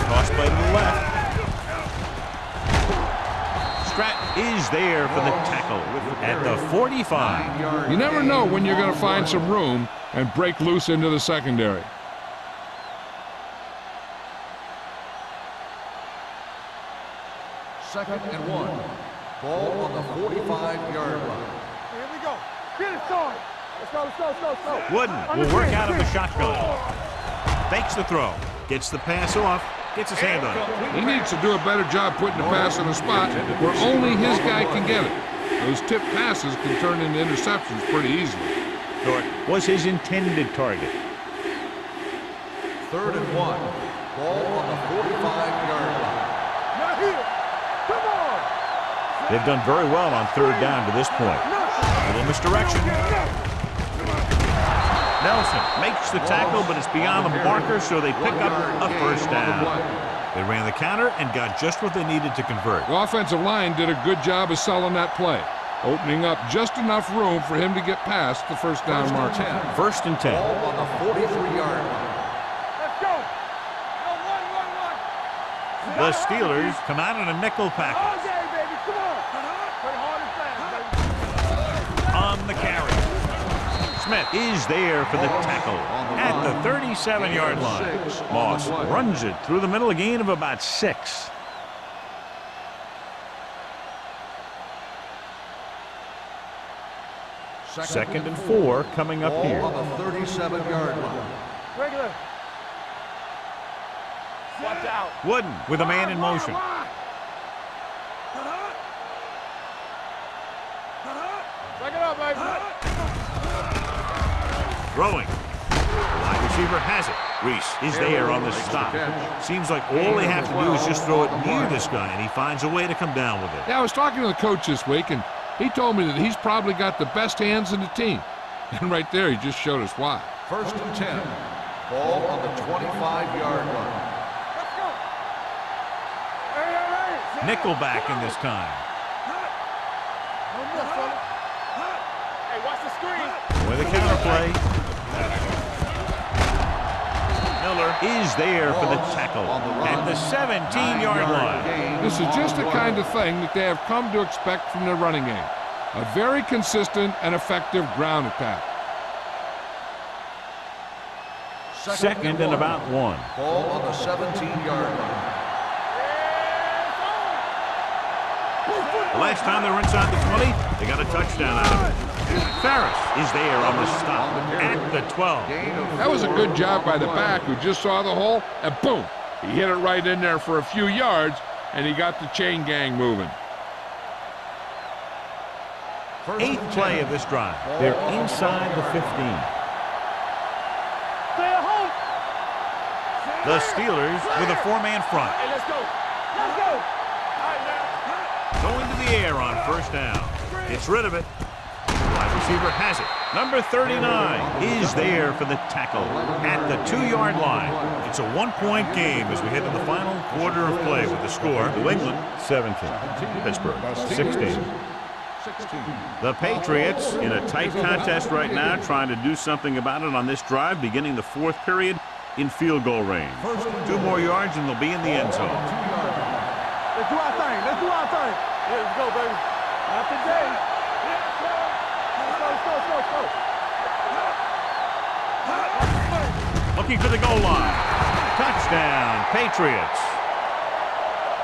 Toss play to the left. Stratton is there for the tackle at the 45. You never know when you're going to find some room and break loose into the secondary. Second and 1. Ball on the 45-yard line. Here we go. Get it started. Let's go, let's go, let's go, let's go. Wooden will work out of the shotgun. Fakes the throw. Gets the pass off. Gets his hand on it. He needs to do a better job putting the pass in a spot where only his guy can get it. Those tip passes can turn into interceptions pretty easily. Short was his intended target. Third and 1. Ball on the 45-yard line. Not here. Come on. They've done very well on third down to this point. A little misdirection. Nelson makes the tackle, but it's beyond the marker, so they pick up a first down. They ran the counter and got just what they needed to convert. The offensive line did a good job of selling that play, opening up just enough room for him to get past the first down marker. First and 10. Ball on the 43-yard line. Let's go. Go, The Steelers come out in a nickel All package. day, baby. Come on. Play hard and fast, baby. On the carry. Smith is there for the tackle at the 37-yard line. Moss runs it through the middle, a gain of about 6. Second and 4 coming up here. Ball on the 37-yard line. Regular. Watch out. Wooden with a man in motion. Check it out, baby. Throwing. The wide receiver has it. Reese is there on the stop. Seems like all they have to do is just throw it near this guy, and he finds a way to come down with it. Yeah, I was talking to the coach this week, and he told me that he's probably got the best hands in the team. And right there, he just showed us why. First and 10. Ball on the 25-yard line. Let's go. Hey. Nickelback in this time. No more, fella. Hey, watch the screen. With a counter play. Miller is there for the tackle at the 17-yard line. This is just the kind of thing that they have come to expect from their running game. A very consistent and effective ground attack. Second and about 1. Ball on the 17-yard line. The last time they were inside the 20, they got a touchdown out of it. Ferris is there on the stop at the 12. That was a good job by the back who just saw the hole, and boom, he hit it right in there for a few yards, and he got the chain gang moving. 8th play of this drive. They're inside the 15. Stay at home. The Steelers with a 4-man front. Hey, let's go. Let's go. All right, now. Going to the air on first down. Gets rid of it. Wide receiver has it. Number 39 is there for the tackle at the 2-yard line. It's a one-point game as we head to the final quarter of play with the score. New England 17, Pittsburgh 16. The Patriots in a tight contest right now, trying to do something about it on this drive, beginning the fourth period in field goal range. 2 more yards and they'll be in the end zone. Let's do our thing. Let's do our thing. Yeah, let's go, baby. Not today. Let's go. Looking for the goal line. Touchdown, Patriots.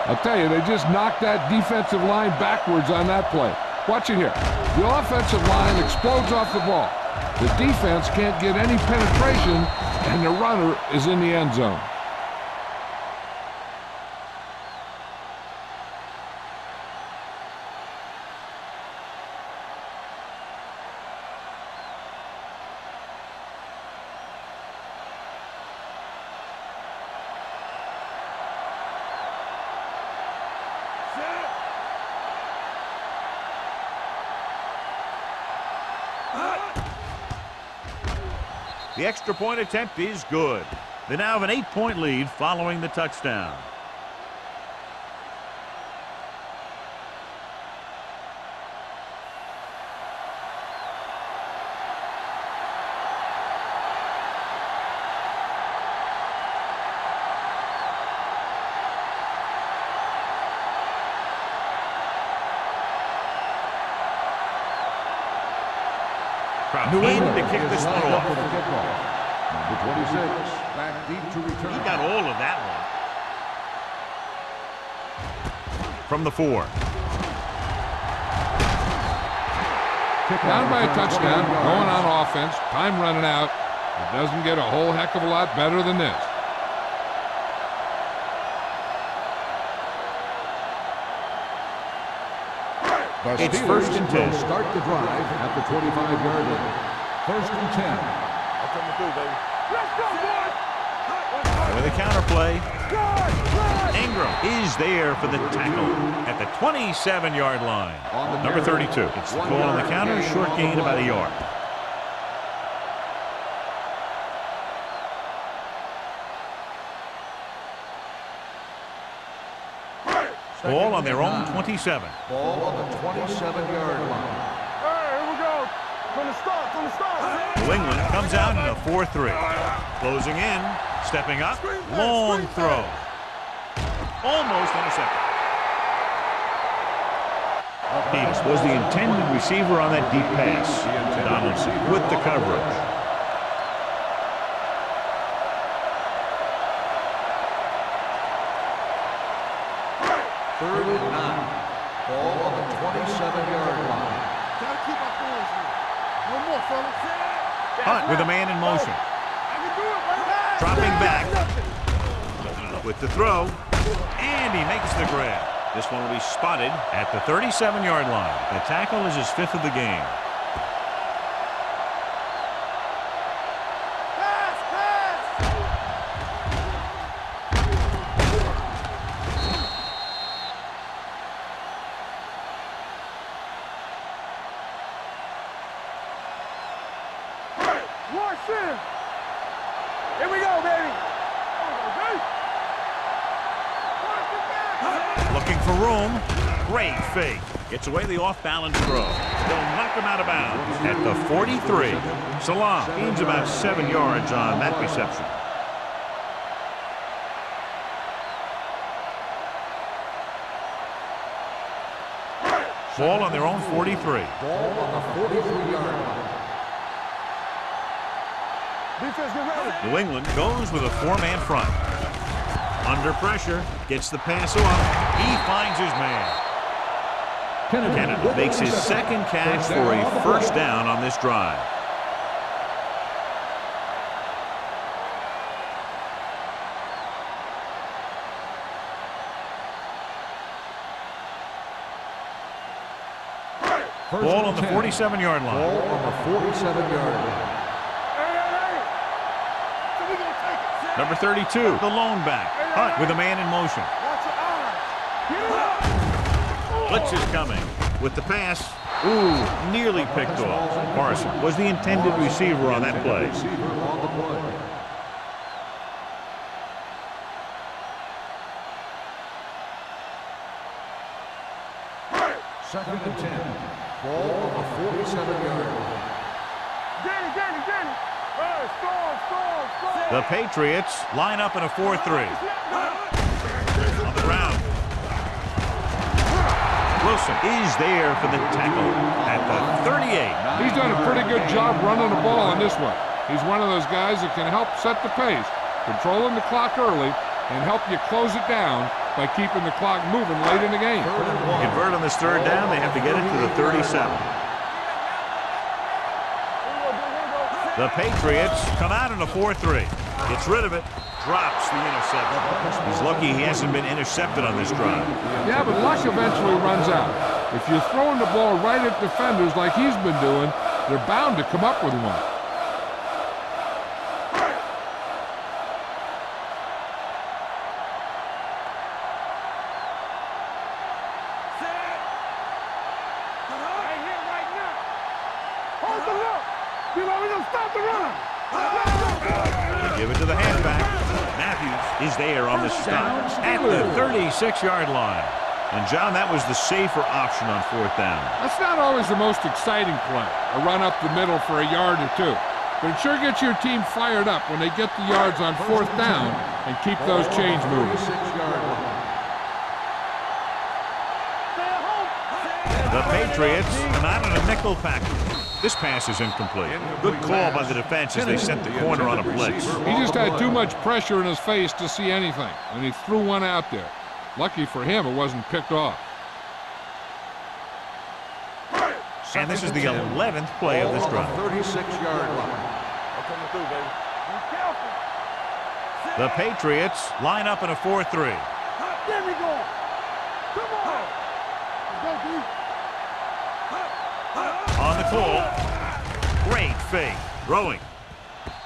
I'll tell you, they just knocked that defensive line backwards on that play. Watch it here. The offensive line explodes off the ball. The defense can't get any penetration, and the runner is in the end zone. The extra point attempt is good. They now have an 8-point lead following the touchdown. New England to kick this one off. For the kickoff. Number 26, back deep to return. He got all of that one. From the 4. Down by a touchdown, going on offense, time running out. It doesn't get a whole heck of a lot better than this. It's first and 10. Start the drive at the 25-yard line. First and 10. I'll come through, baby. Let's go, boys! With a counter play. Ingram is there for the tackle at the 27-yard line. Number 32. It's the call on the counter. Short gain about a yard. Ball on their own 27. Ball on the 27-yard line. Hey, here we go. From the start. New England comes out in a 4-3. Closing in, stepping up, long throw. Almost intercepted. Peters was the intended receiver on that deep pass. Donaldson with the coverage. Third and 9. Ball on the 27-yard line. Gotta keep our fingers here. One more, fellas. Hunt with a man in motion. I can do it, baby. Dropping back with the throw, and he makes the grab. This one will be spotted at the 37-yard line. The tackle is his 5th of the game. Here we go, baby. Looking for room. Great fake. Gets away the off-balance throw. They'll knock him out of bounds at the 43. Salam gains about 7 yards on that reception. Ball on their own 43. Ball on the 43-yard line. New England goes with a 4-man front. Under pressure, gets the pass off. He finds his man. Kennedy makes his second catch for a first down on this drive. Ball on the 47-yard line. Ball on the 47-yard line. Number 32, the lone back. Hunt with a man in motion. Blitz is coming with the pass. Ooh, nearly picked off. Parson was the intended receiver on that play. Second and 10. Ball on the 47-yard line. Danny. Hey, score. The Patriots line up in a 4-3. On the ground. Wilson is there for the tackle at the 38. He's done a pretty good job running the ball on this one. He's one of those guys that can help set the pace, controlling the clock early, and help you close it down by keeping the clock moving late in the game. Convert on this third down, they have to get it to the 37. The Patriots come out in a 4-3. Gets rid of it, drops the interception. He's lucky he hasn't been intercepted on this drive. Yeah, but luck eventually runs out. If you're throwing the ball right at defenders like he's been doing, they're bound to come up with one. Give it to the halfback. Matthews is there on the stop at the 36-yard line. And, John, that was the safer option on fourth down. That's not always the most exciting play, a run up the middle for a yard or two. But it sure gets your team fired up when they get the yards on fourth down and keep those chains moving. The Patriots come out in a nickel package. This pass is incomplete. Good call by the defense as they sent the corner on a blitz. He just had too much pressure in his face to see anything, and he threw one out there. Lucky for him, it wasn't picked off. And this is the 11th play of this drive. 36-yard line. The Patriots line up in a 4-3. There we go. Come on. Let's go, D. On the call. Great fake. Throwing.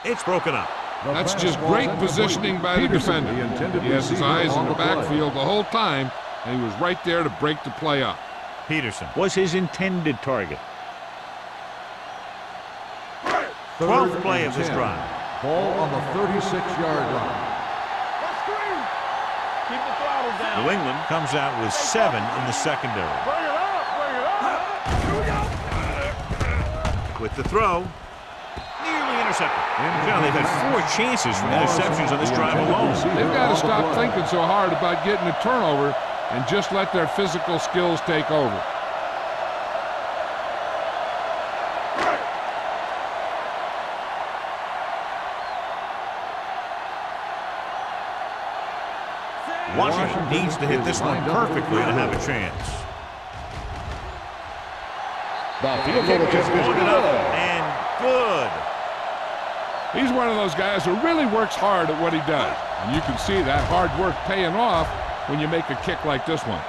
It's broken up. That's just great positioning by the defender. He has his eyes in the backfield the whole time, and he was right there to break the play up. Peterson was his intended target. 12th play of this drive. Ball on the 36-yard line. Keep the throttle down. New England comes out with 7 in the secondary. Bring it up. With the throw, nearly intercepted. John, they've had 4 chances for interceptions on this drive alone. They've got to stop thinking so hard about getting a turnover and just let their physical skills take over. Washington needs to hit this one perfectly to have a chance. The field goal attempt is good. And good. He's one of those guys who really works hard at what he does. And you can see that hard work paying off when you make a kick like this one.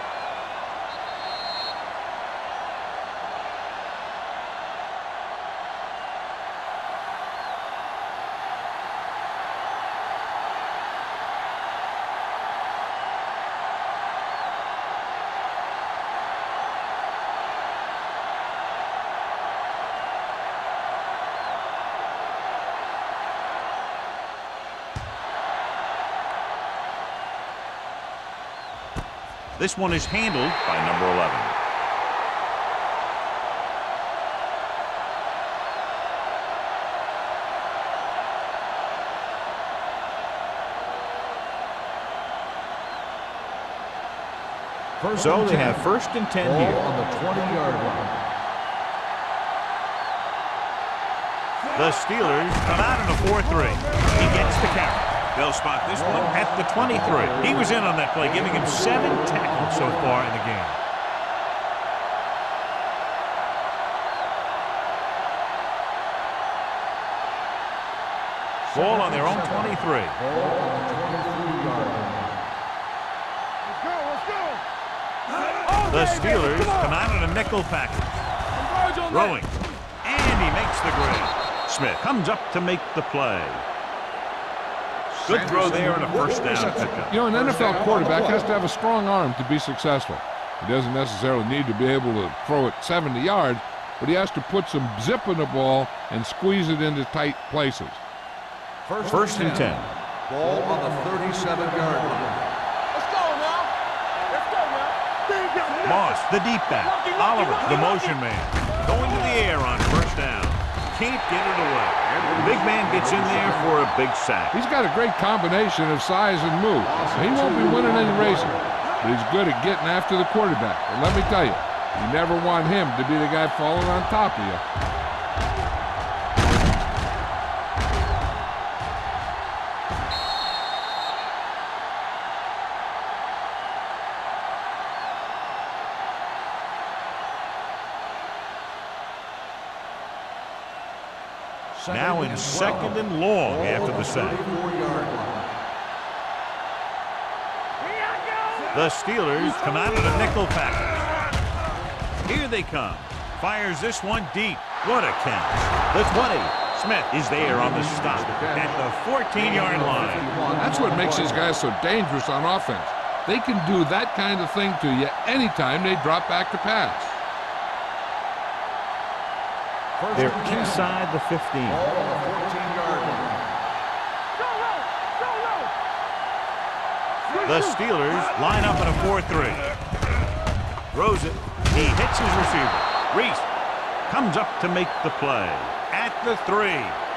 This one is handled by number 11. So they have 1st and 10 Ball here. on the 20-yard line. The Steelers come out in a 4-3. He gets the carry. They'll spot this one at the 23. He was in on that play, giving him 7 tackles so far in the game. Ball on their own 23. Ball on the 23-yard line. Let's go. The Steelers come out in a nickel package. Throwing. And he makes the grab. Smith comes up to make the play. Good throw there and a 1st down pickup. You know, an NFL quarterback has to have a strong arm to be successful. He doesn't necessarily need to be able to throw it 70 yards, but he has to put some zip in the ball and squeeze it into tight places. First and 10. Ball on the 37-yard line. Let's go now. Let's go now. Moss, the deep back. Oliver, the motion man. Going to the air on first down. Can't get it away. The big man gets in there for a big sack. He's got a great combination of size and move. He won't be winning any races, but he's good at getting after the quarterback. And let me tell you, you never want him to be the guy falling on top of you. Now in second and long after the sack. The Steelers come out of the nickel package. Here they come. Fires this one deep. What a catch. The 20. Smith is there on the stop at the 14-yard line. That's what makes these guys so dangerous on offense. They can do that kind of thing to you anytime they drop back to pass. They're inside the 15. The Steelers line up in a 4-3. Throws it. He hits his receiver. Reese comes up to make the play. At the 3.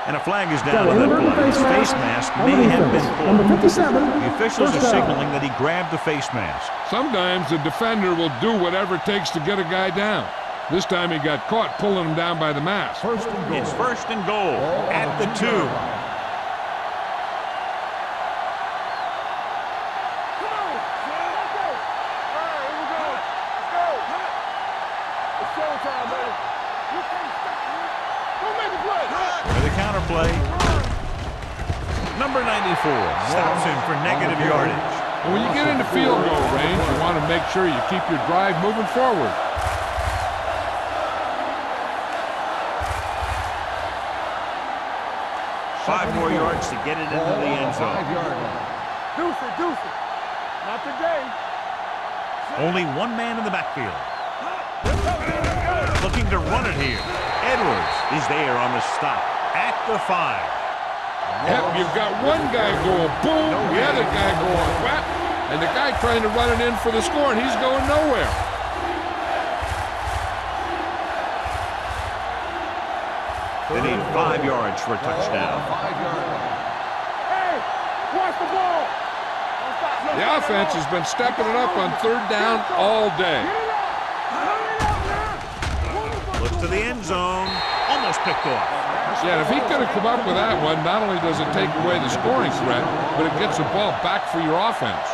And a flag is down on that play. His face mask may have been pulled. Number 57. The officials are signaling that he grabbed the face mask. Sometimes the defender will do whatever it takes to get a guy down. This time he got caught pulling him down by the mask. It's first and goal at the 2. Come on. Let's go. All right, here we go. Let's go. It's showtime, baby. You can't stop me. Don't make a play. For the counter play, number 94 stops him for negative yardage. And when you get into field goal range, you want to make sure you keep your drive moving forward. 5 more yards to get it into the end zone. Deuce it. Not today. Only one man in the backfield. Looking to run it here. Edwards is there on the stop at the 5. Yep, you've got one guy going boom, the other guy going whap, and the guy trying to run it in for the score, and he's going nowhere. They need 5 yards for a touchdown. Hey, watch the ball. The offense has been stepping it up on third down all day. Looks to the end zone. Almost picked off. Yeah, if he could have come up with that one, not only does it take away the scoring threat, but it gets the ball back for your offense.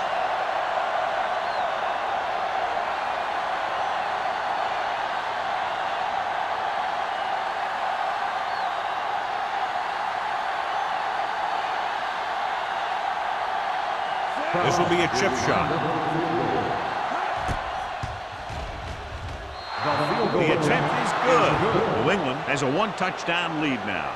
This will be a chip shot. The attempt is good. New England has a 1-touchdown lead now.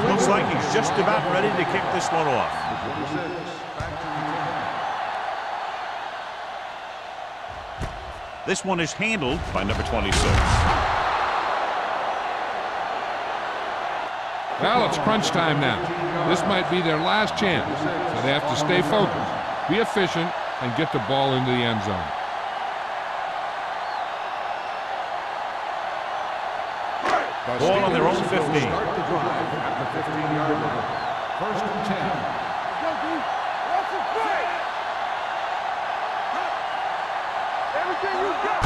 Looks like he's just about ready to kick this one off. This one is handled by number 26. Well, it's crunch time now. This might be their last chance, so they have to stay focused, be efficient, and get the ball into the end zone. Ball on their own 15. Start the drive at the 15-yard line. First and 10. Everything you got.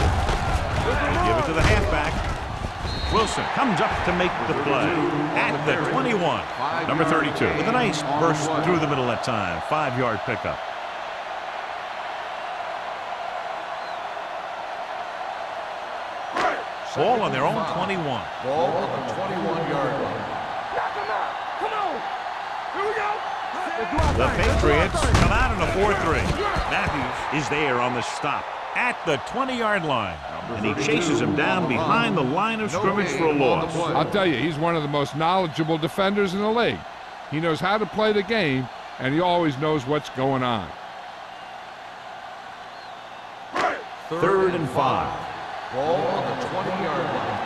They give it to the halfback. Wilson comes up to make the play at the 21. Number 32 with a nice burst through the middle that time. 5-yard pickup. Ball on their own 21. Ball on the 21-yard line. The Patriots come out in a 4-3. Matthews is there on the stop at the 20-yard line. And he chases him down behind the line of scrimmage for a loss. I'll tell you, he's one of the most knowledgeable defenders in the league. He knows how to play the game, and he always knows what's going on. 3rd and 5. Ball on the 20-yard line.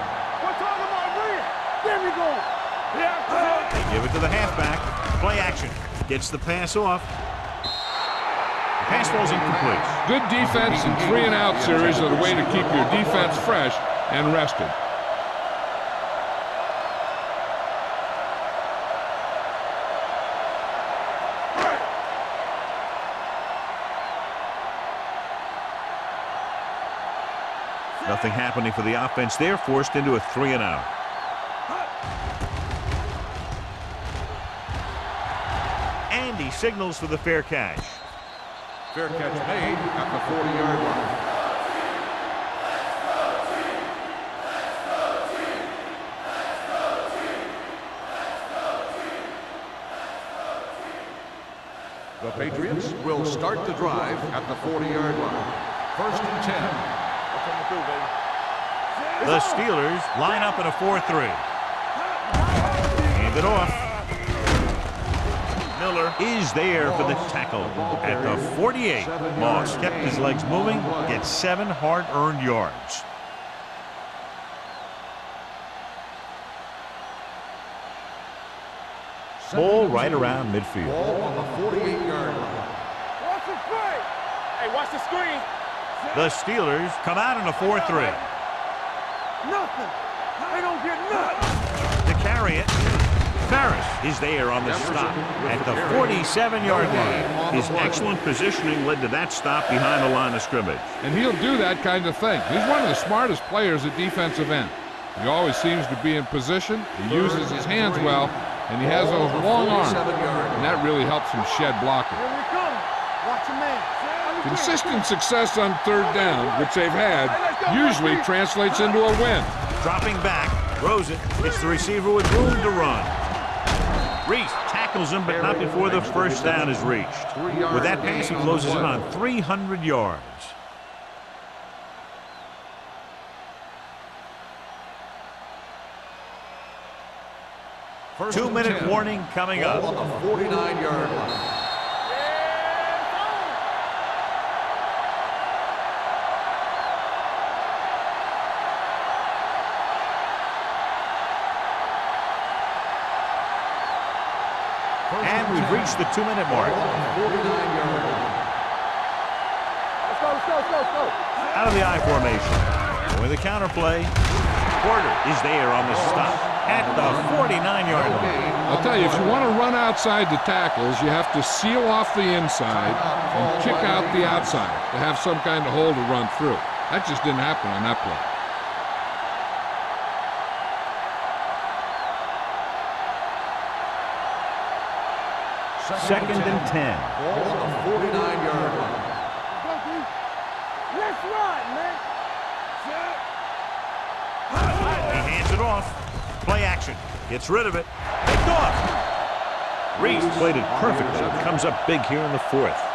We're talking about Rhea. There we go. They give it to the halfback. Play action. Gets the pass off. The pass falls incomplete. Good defense and 3-and-out series are the way to keep your defense fresh and rested. Nothing happening for the offense there, forced into a 3-and-out. And he signals for the fair catch. Fair catch made at the 40-yard line. The Patriots will start the drive at the 40-yard line. 1st and 10. The Steelers line up in a 4-3. Hand it off. Miller is there for the tackle at the 48. Moss kept his legs moving, gets 7 hard-earned yards. Ball right around midfield. Ball on the 48-yard line. Watch the play. Hey, watch the screen. The Steelers come out in a 4-3. Nothing. They don't get nothing. To carry it, Ferris is there on the stop at the 47-yard line. His excellent positioning led to that stop behind the line of scrimmage. And he'll do that kind of thing. He's one of the smartest players at defensive end. He always seems to be in position, he uses his hands well, and he has those long arms, and that really helps him shed blocking. Here we come. Watch your man. Consistent success on 3rd down, which they've had, usually translates into a win. Dropping back, throws it, hits the receiver with room to run. Reese tackles him, but not before the first down is reached. With that pass, he closes in on 300 yards. First 2-minute warning coming up. Ball on the 49-yard line. And we've reached the 2-minute mark. Let's go. Out of the I formation. With the counter play, Porter is there on the stop at the 49-yard line. I'll tell you, if you want to run outside the tackles, you have to seal off the inside and kick out the outside to have some kind of hole to run through. That just didn't happen on that play. Second and 10. Ball on the 49-yard line. Let's ride, man. He hands it off. Play action. Gets rid of it. Picked off. Reese played it perfectly. Comes up big here in the 4th.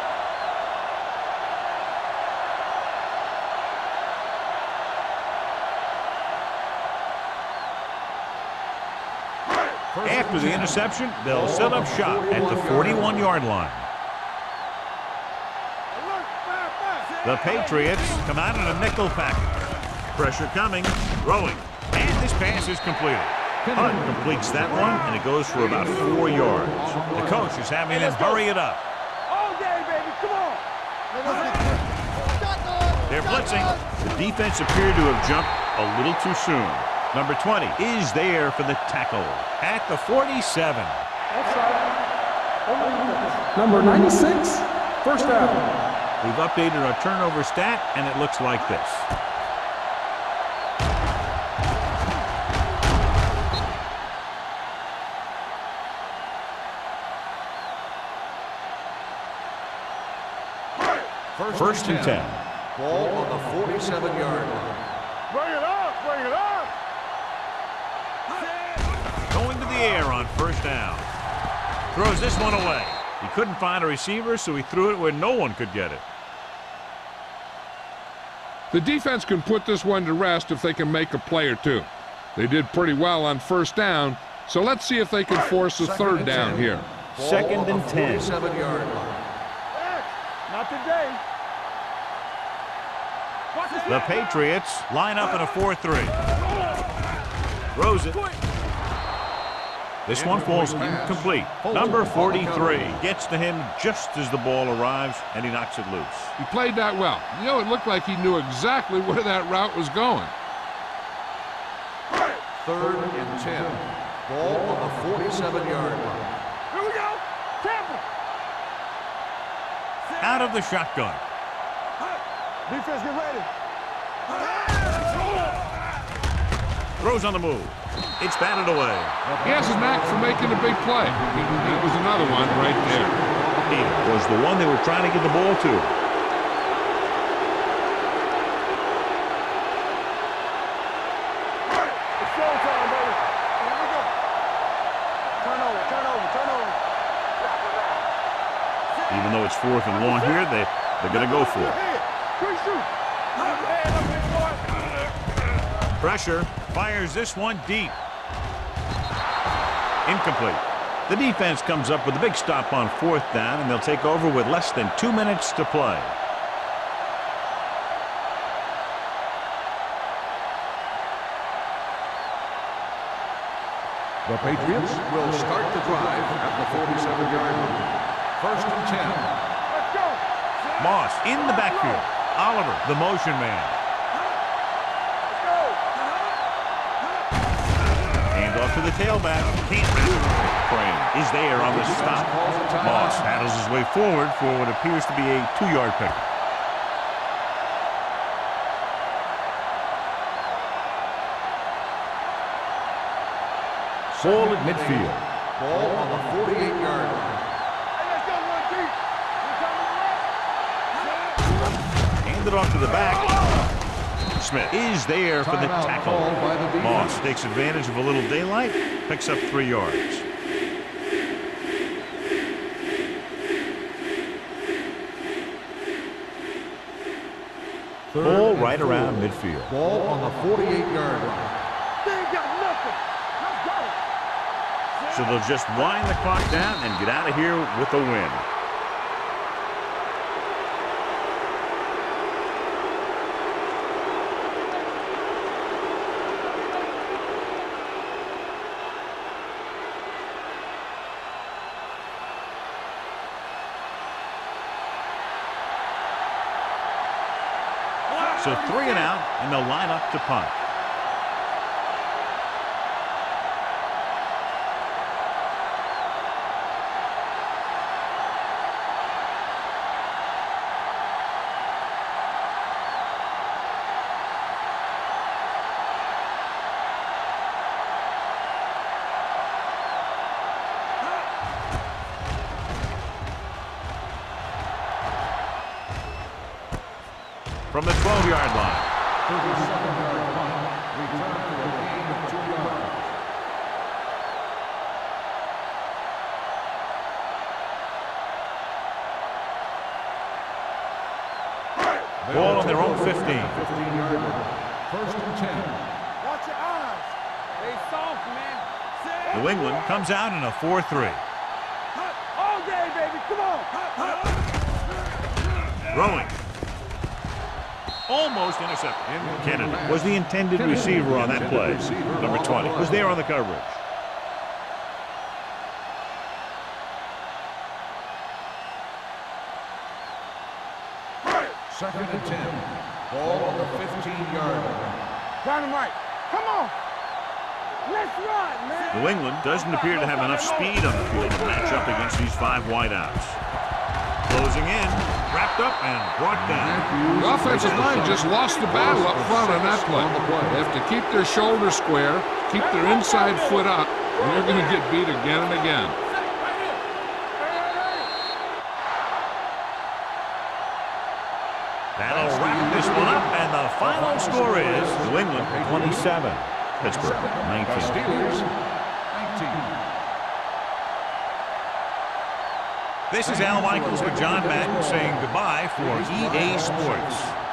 After the interception, they'll set up shop at the 41-yard line. The Patriots come out in a nickel package. Pressure coming, throwing, and this pass is completed. Hunt completes that one, and it goes for about 4 yards. The coach is having them hurry it up. All day, baby. Come on. They're blitzing. The defense appeared to have jumped a little too soon. Number 20 is there for the tackle at the 47. Number 96, first down. We've updated our turnover stat, and it looks like this. First and 10. Ball on the 47-yard line. Bring it up. Going to the air on first down. Throws this one away. He couldn't find a receiver, so he threw it where no one could get it. The defense can put this one to rest if they can make a play or two. They did pretty well on first down, so let's see if they can force a third down here. Second and 10. 47-yard line. Not today. The Patriots line up in a 4-3. Throws it. This one falls incomplete. Number 43 gets to him just as the ball arrives, and he knocks it loose. He played that well. You know, it looked like he knew exactly where that route was going. Third and 10. Ball on the 47-yard line. Here we go. Tampa. Out of the shotgun. Defense, get ready. Throws on the move. It's batted away. He has a knack for making a big play. That was another one right there. It was the one they were trying to get the ball to. It's showtime, baby. Here we go. Turn over, turn over, turn over. Even though it's 4th and long here, they're going to go for it. Quick shoot. Pressure. Fires this one deep. Incomplete. The defense comes up with a big stop on 4th down, and they'll take over with less than 2 minutes to play. The Patriots will start the drive at the 47-yard line. First and 10. Let's go. Moss in the backfield. Oliver, the motion man. Off to the tailback. Can't Crane is there on the stop. Moss battles his way forward for what appears to be a 2-yard pickup. Ball at midfield. Ball on the 48-yard line. Handed off to the back. Smith is there for the tackle. Moss takes advantage of a little daylight, picks up 3 yards. Ball right around midfield. Ball on the 48-yard line. They ain't got nothing. Let's go. So they'll just wind the clock down and get out of here with a win. So 3 and out, and they'll line up to punt. From the 12-yard line. 37-yard punt. Return for a gain of 2 yards. Ball on their own 15. 15-yard line. First and 10. Watch your eyes. They soft, man. New England comes out in a 4-3. All day, baby. Come on. Throwing. Almost intercepted. Kennedy was the intended receiver on that play. Number 20 was there on the coverage. Second and 10. Ball on the 15-yard line. Dynamite. Come on. Let's run, man. New England doesn't appear to have enough speed on the field to match up against these 5 wideouts. Closing in, wrapped up and brought down. The offensive line just lost the battle up front on that play. They have to keep their shoulders square, keep their inside foot up, and they're going to get beat again and again. That'll wrap this one up, and the final score is New England 27, Pittsburgh 19. The Steelers 19. This is Al Michaels with John Madden saying goodbye for EA Sports.